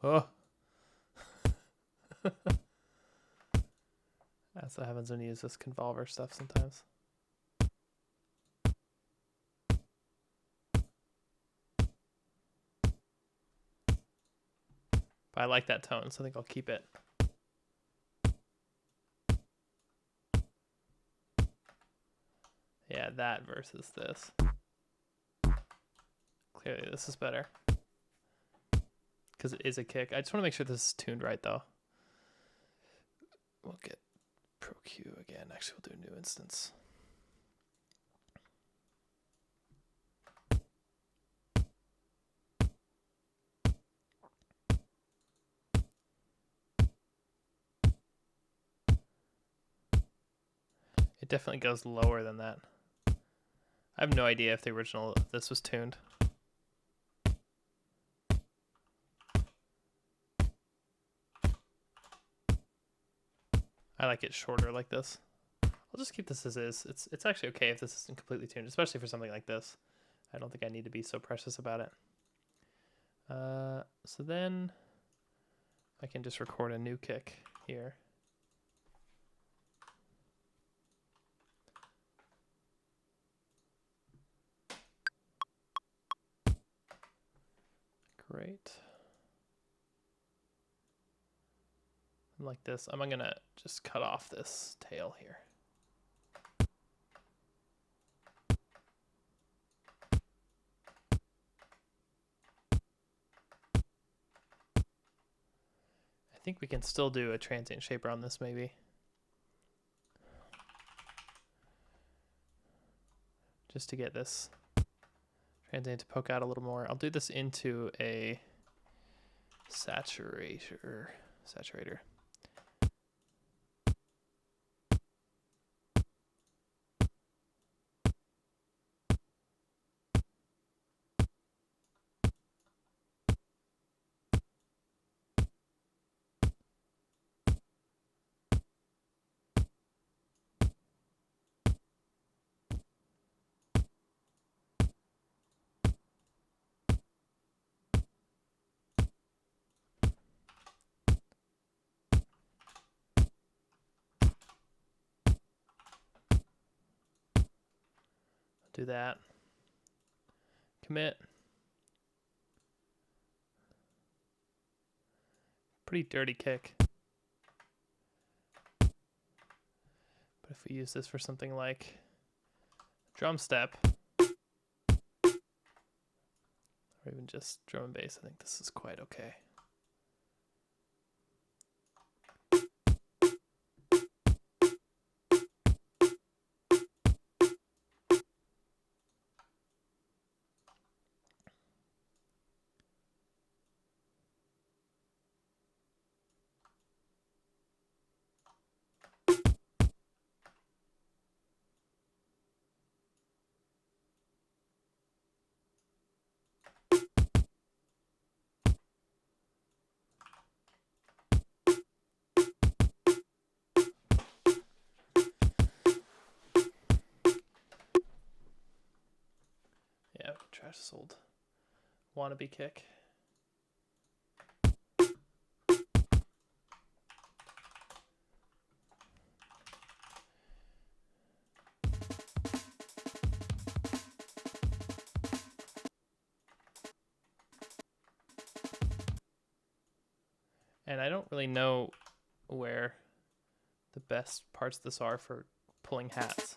Oh. That's what happens when you use this convolver stuff sometimes. But I like that tone, so I think I'll keep it. Yeah, that versus this. Clearly this is better. Because it is a kick. I just want to make sure this is tuned right, though. We'll get Pro Q again. Actually, we'll do a new instance. It definitely goes lower than that. I have no idea if the original this was tuned. I like it shorter like this. I'll just keep this as is. It's actually okay if this isn't completely tuned, especially for something like this. I don't think I need to be so precious about it. So then I can just record a new kick here. Great. Like this. I'm gonna just cut off this tail here. I think we can still do a transient shaper on this maybe. Just to get this transient to poke out a little more. I'll do this into a saturator. Do that. Commit. Pretty dirty kick. But if we use this for something like drum step, or even just drum and bass, I think this is quite okay. Yeah, trash sold wannabe kick. And I don't really know where the best parts of this are for pulling hats.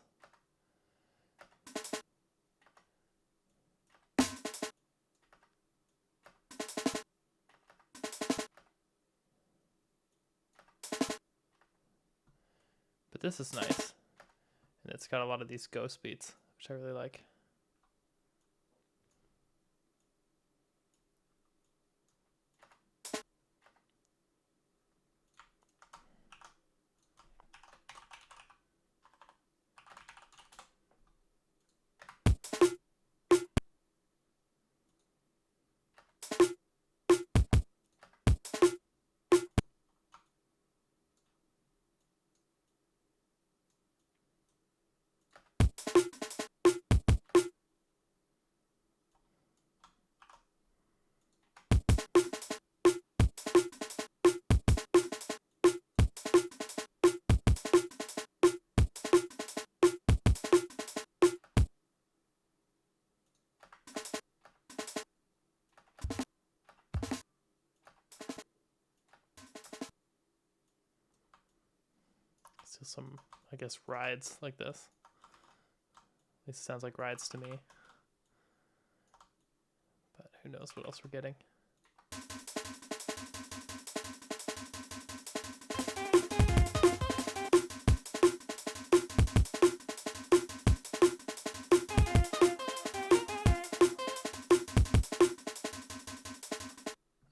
But this is nice. And it's got a lot of these ghost beats, which I really like. So some, I guess, rides like this. At least it sounds like rides to me. But who knows what else we're getting.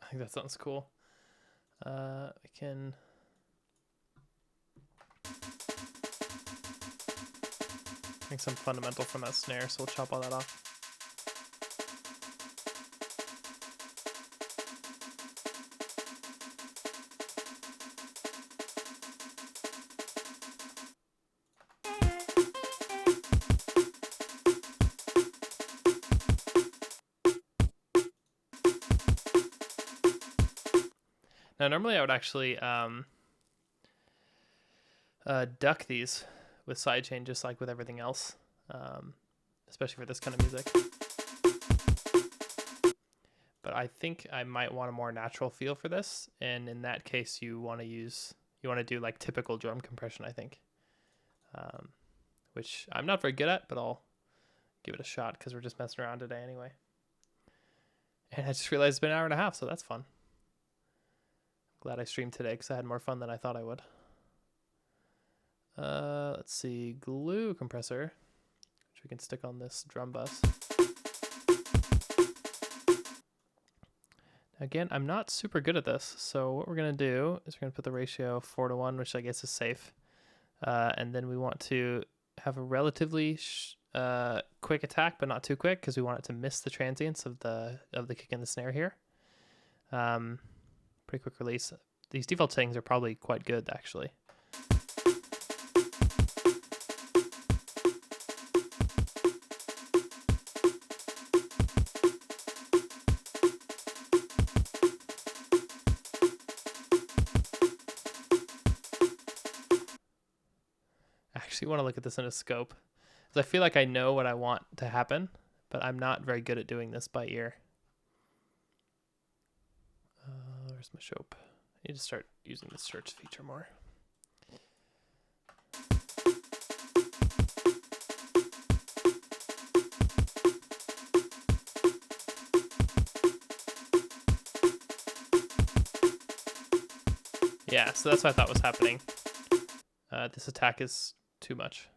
I think that sounds cool. We can make some fundamental from that snare, so we'll chop all that off. Now, normally I would actually duck these with sidechain, just like with everything else, especially for this kind of music. But I think I might want a more natural feel for this, and in that case, you want to do like typical drum compression, I think, which I'm not very good at, but I'll give it a shot because we're just messing around today anyway. And I just realized it's been an hour and a half, so that's fun. Glad I streamed today because I had more fun than I thought I would. Let's see, glue compressor, which we can stick on this drum bus. Again, I'm not super good at this, so what we're going to do is we're going to put the ratio 4:1, which I guess is safe. And then we want to have a relatively quick attack, but not too quick, because we want it to miss the transients of the kick and the snare here. Pretty quick release. These default settings are probably quite good, actually. I actually want to look at this in a scope, because I feel like I know what I want to happen, but I'm not very good at doing this by ear. Where's my scope? I need to start using the search feature more. Yeah, so that's what I thought was happening. This attack is too much.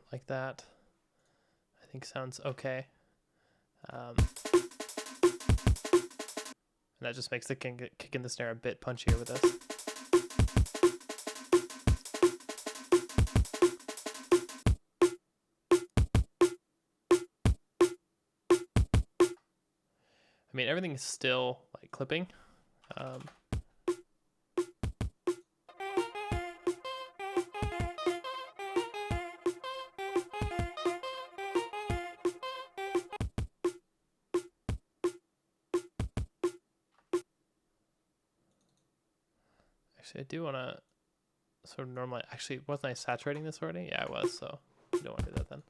Like that, I think sounds okay. And that just makes the kick in the snare a bit punchier with this. mean, everything is still like clipping. Actually, I do want to sort of normally. Actually, wasn't I saturating this already? Yeah, I was. So I don't want to do that then.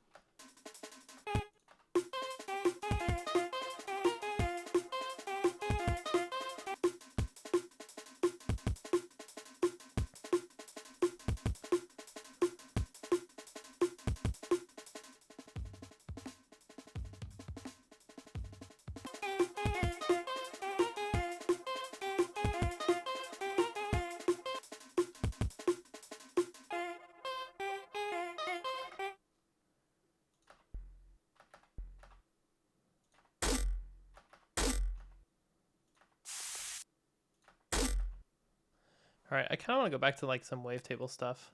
All right, I kind of want to go back to like some wavetable stuff.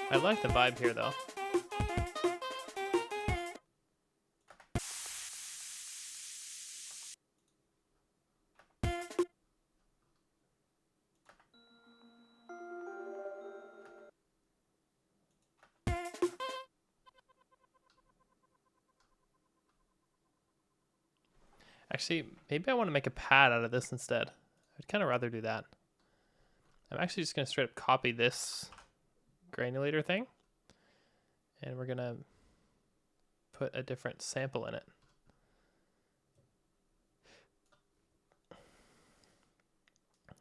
I like the vibe here though. Actually, maybe I want to make a pad out of this instead. I'd kind of rather do that. I'm actually just going to straight up copy this granulator thing. And we're going to put a different sample in it.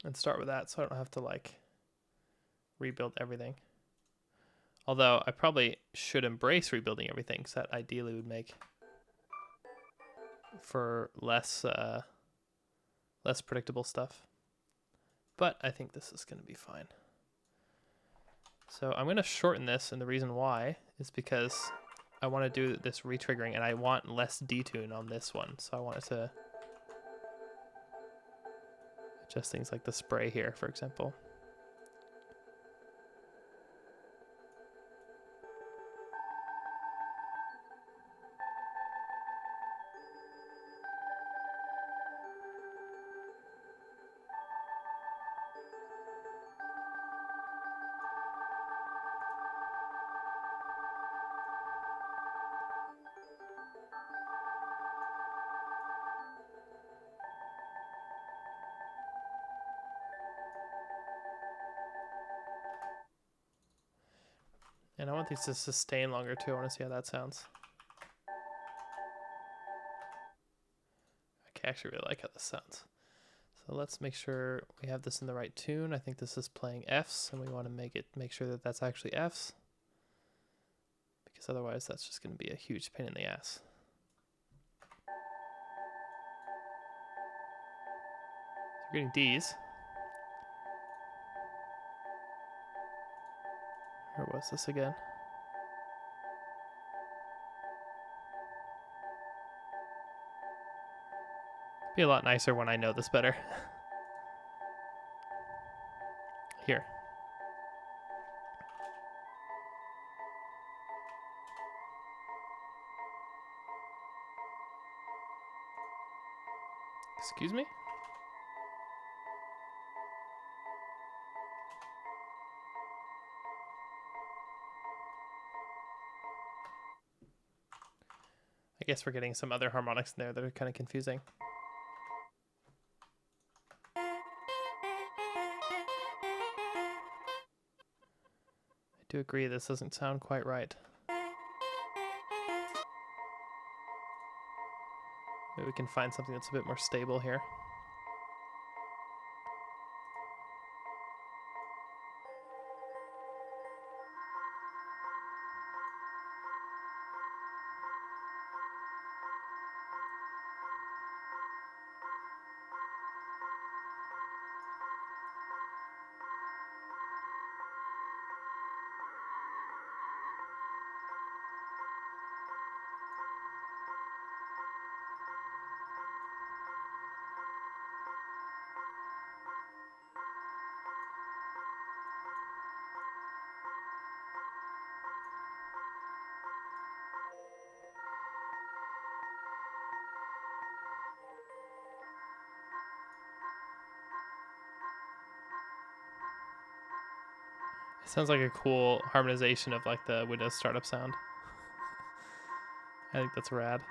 And start with that so I don't have to like rebuild everything. Although I probably should embrace rebuilding everything because that ideally would make for less predictable stuff. But I think this is going to be fine. So I'm going to shorten this, and the reason why is because I want to do this retriggering, and I want less detune on this one. So I want it to adjust things like the spray here, for example. And I want these to sustain longer too. I want to see how that sounds. I actually really like how this sounds. So let's make sure we have this in the right tune. I think this is playing Fs, and we want to make sure that that's actually Fs, because otherwise that's just going to be a huge pain in the ass. So we're getting Ds. Where was this again? Be a lot nicer when I know this better. Here. Excuse me? I guess we're getting some other harmonics in there that are kind of confusing. I do agree this doesn't sound quite right. Maybe we can find something that's a bit more stable here. Sounds like a cool harmonization of like the Windows startup sound. I think that's rad.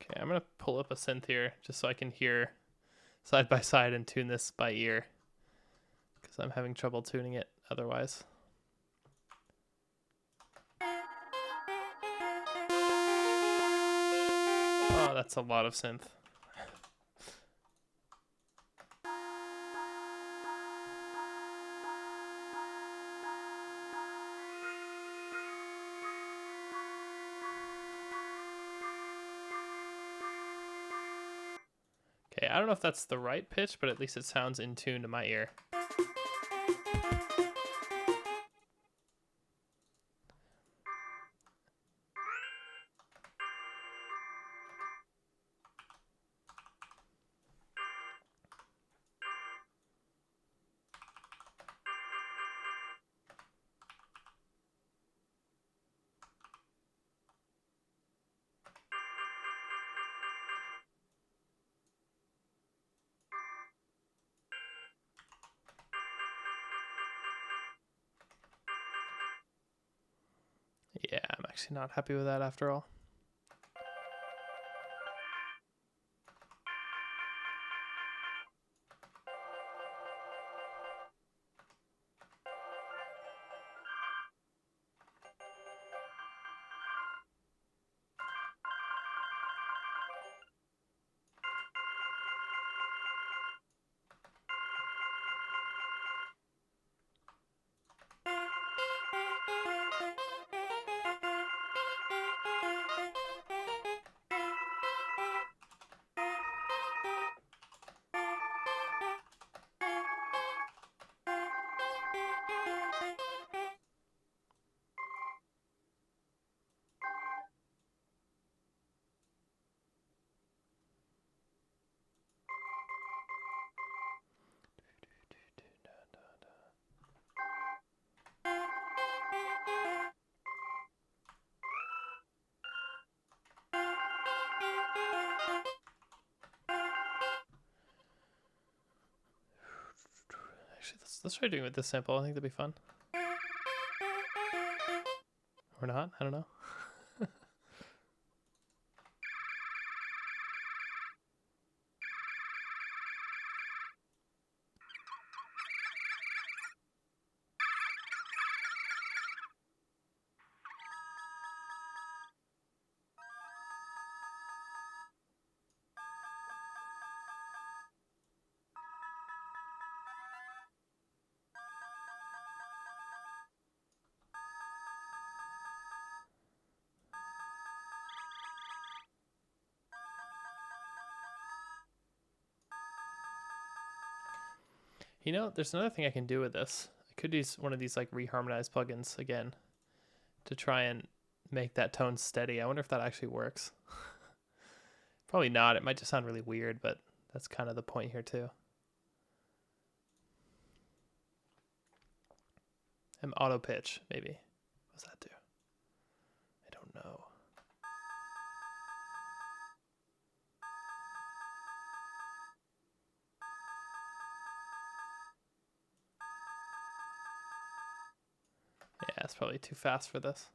Okay, I'm gonna pull up a synth here just so I can hear side by side and tune this by ear, because I'm having trouble tuning it otherwise. Oh, that's a lot of synth. Okay, I don't know if that's the right pitch, but at least it sounds in tune to my ear. Yeah, I'm actually not happy with that after all. Actually, let's try doing it with this sample. I think that'd be fun. Or not, I don't know. You know, there's another thing I can do with this. I could use one of these like reharmonized plugins again to try and make that tone steady. I wonder if that actually works. Probably not. It might just sound really weird, but that's kind of the point here too. Auto pitch, maybe. What does that do? I don't know. Yeah, it's probably too fast for this.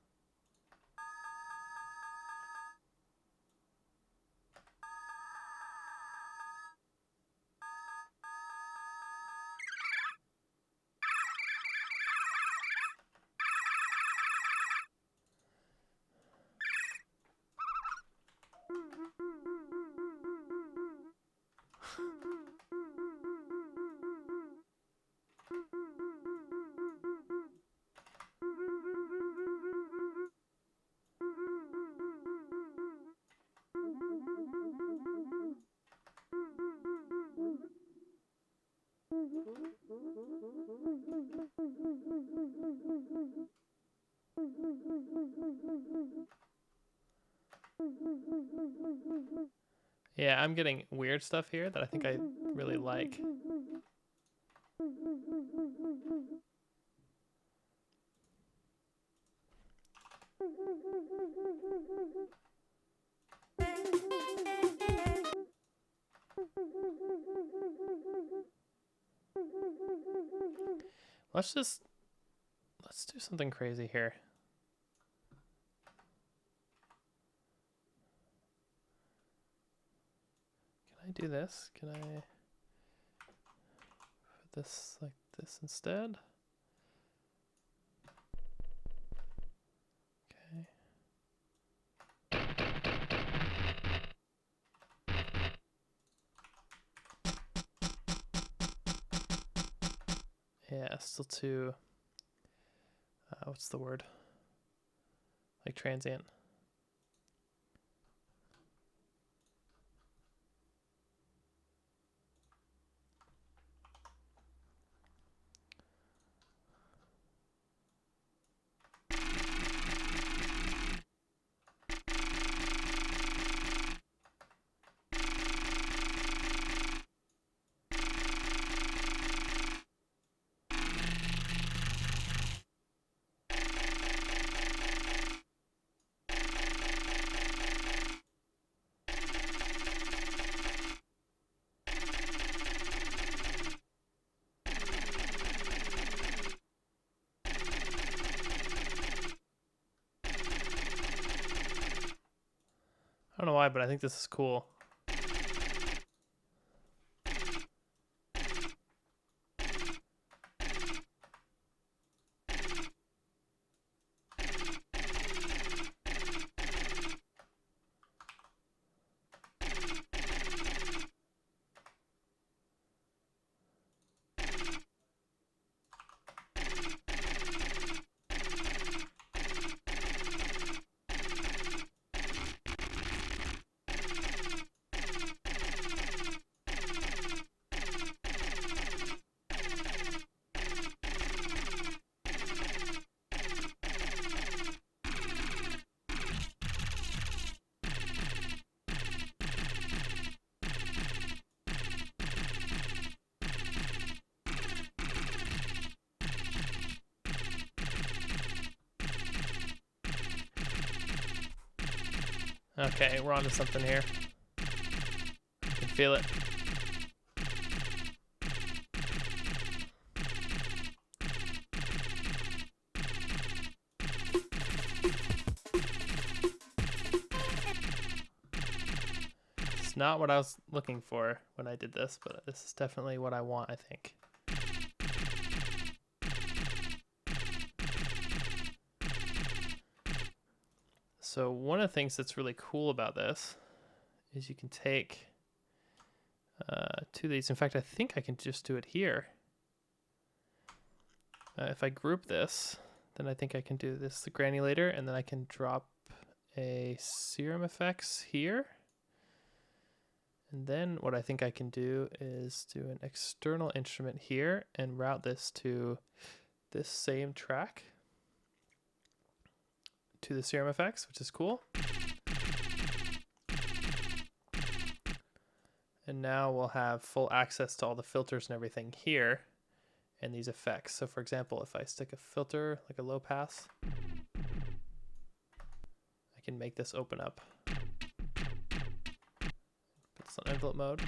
Yeah, I'm getting weird stuff here that I think I really like. Let's do something crazy here. Can I do this? Can I put this like this instead? Okay. Yeah, still too, what's the word? Like transient. I don't know why, but I think this is cool. Okay, we're onto something here. I can feel it. It's not what I was looking for when I did this, but this is definitely what I want, I think. So one of the things that's really cool about this is you can take two of these. In fact, I think I can just do it here. If I group this, then I think I can do this the granulator, and then I can drop a serum effects here. And then what I think I can do is do an external instrument here and route this to this same track to the serum effects, which is cool. And now we'll have full access to all the filters and everything here and these effects. So for example, if I stick a filter, like a low pass, I can make this open up. Put this on envelope mode.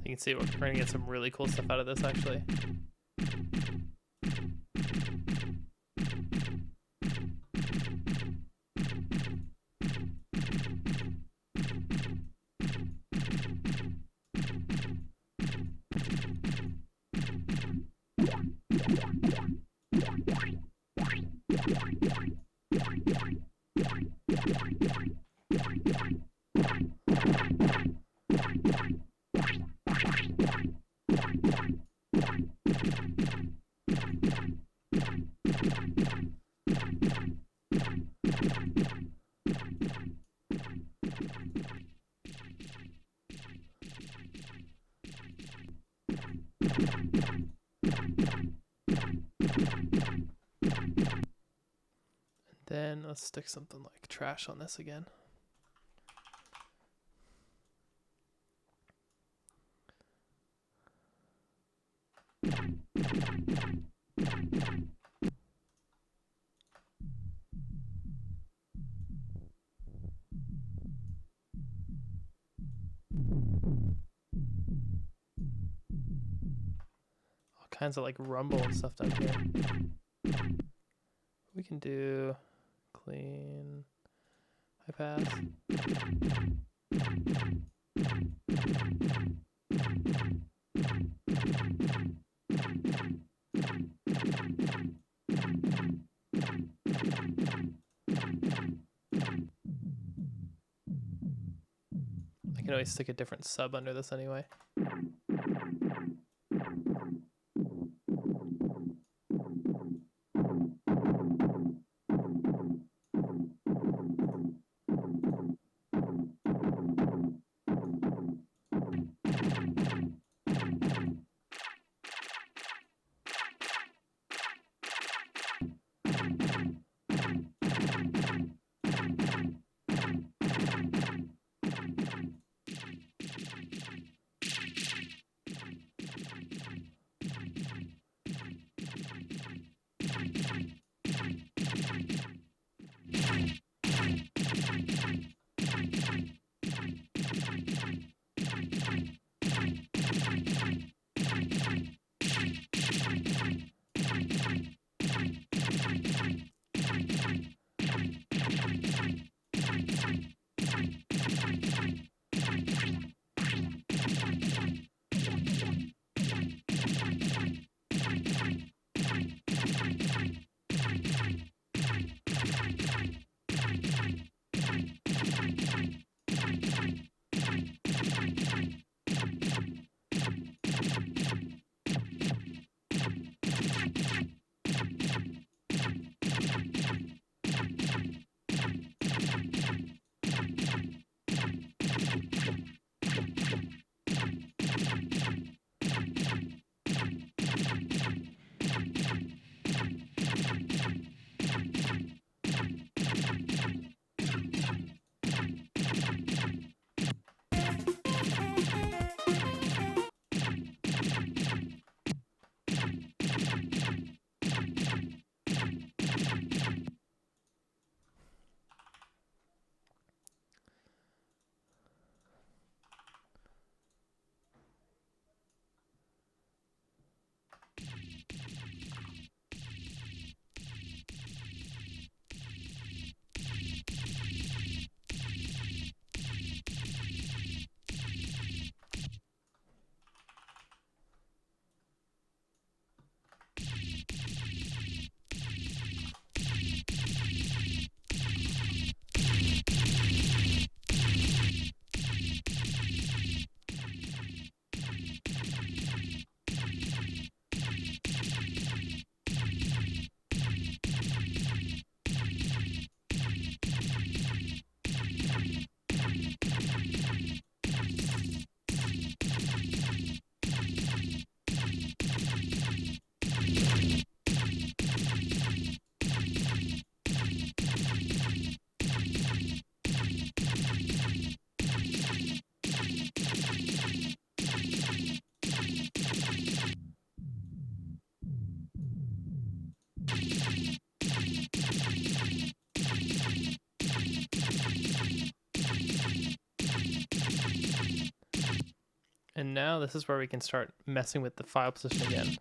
You can see we're going to get some really cool stuff out of this, actually. Then let's stick something like trash on this again. All kinds of like rumble and stuff down here. We can do clean, high pass. I can always stick a different sub under this anyway. And now this is where we can start messing with the file position again.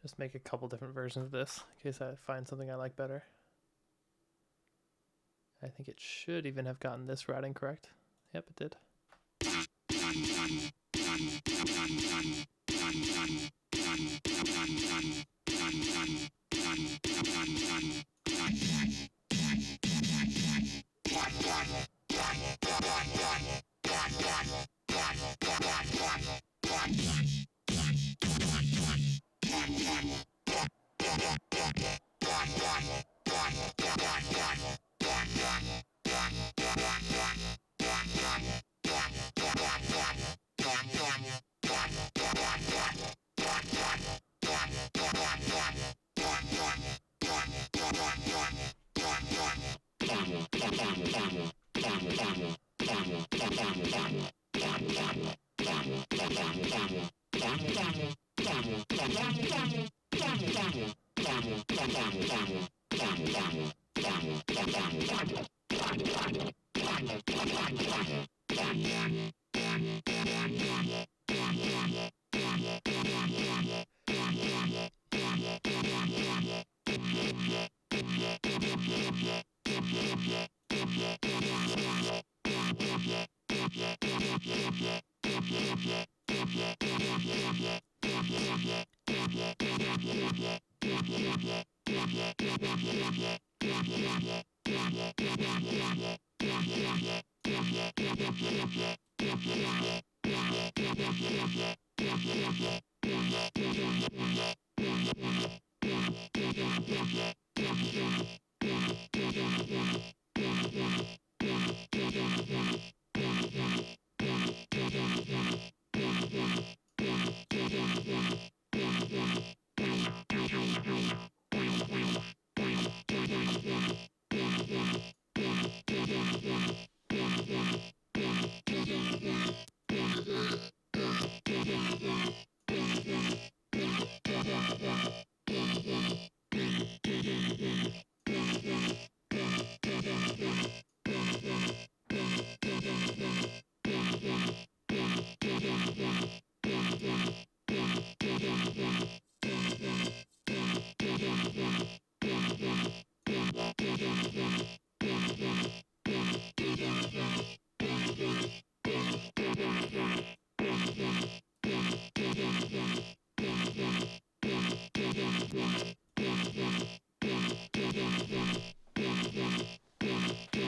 Just make a couple different versions of this in case I find something I like better. I think it should even have gotten this routing correct. Yep, it did.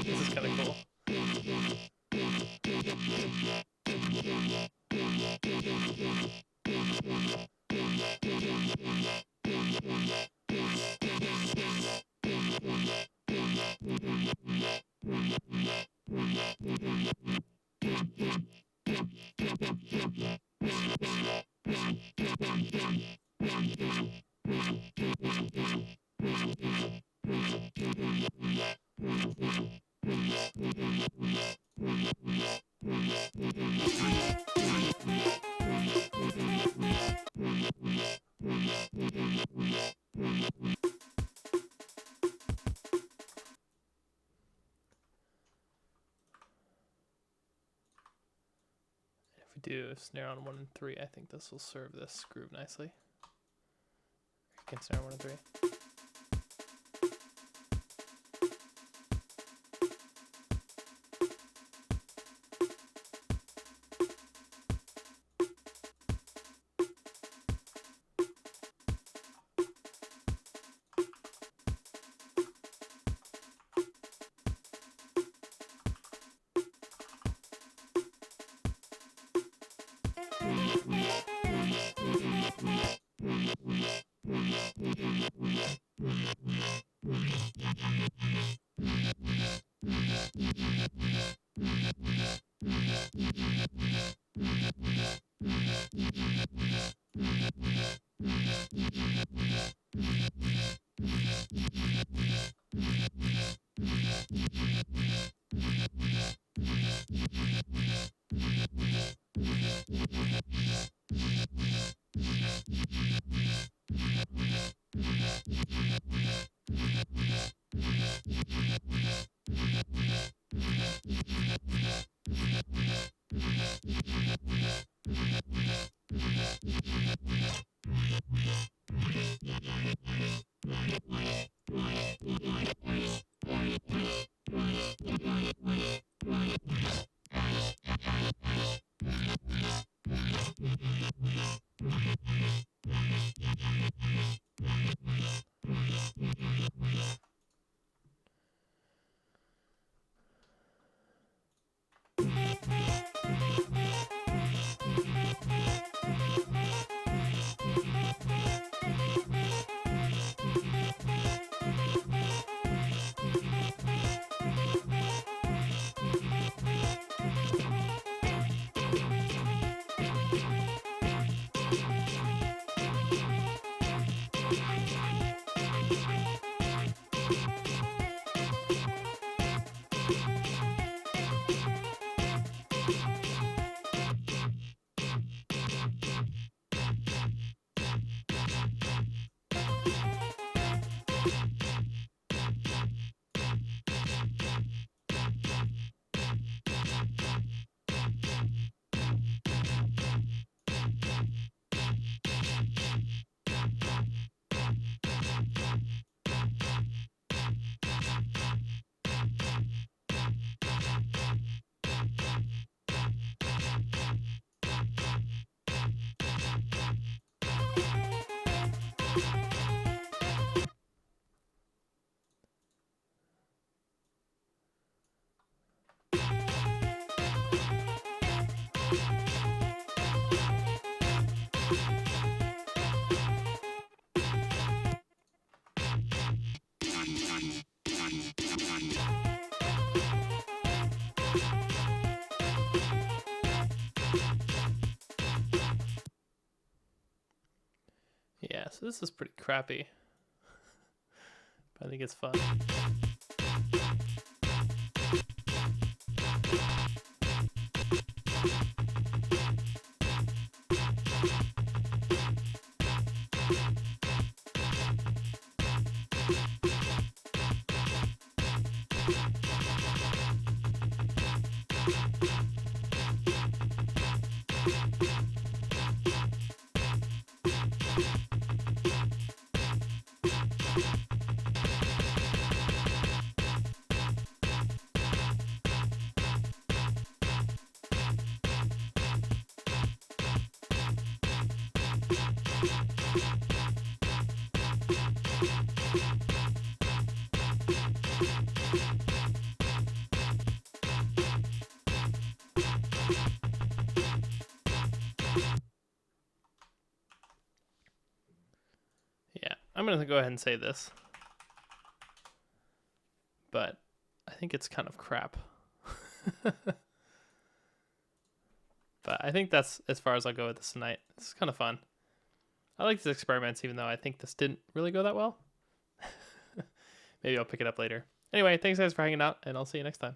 This is kind of cool. If we do snare on 1 and 3, I think this will serve this groove nicely. You can snare 1 and 3. Yeah, so this is pretty crappy. But I think it's fun. Yeah, I'm going to go ahead and say this. But I think it's kind of crap. But I think that's as far as I'll go with this tonight. It's kind of fun. I like these experiments, even though I think this didn't really go that well. Maybe I'll pick it up later. Anyway, thanks guys for hanging out, and I'll see you next time.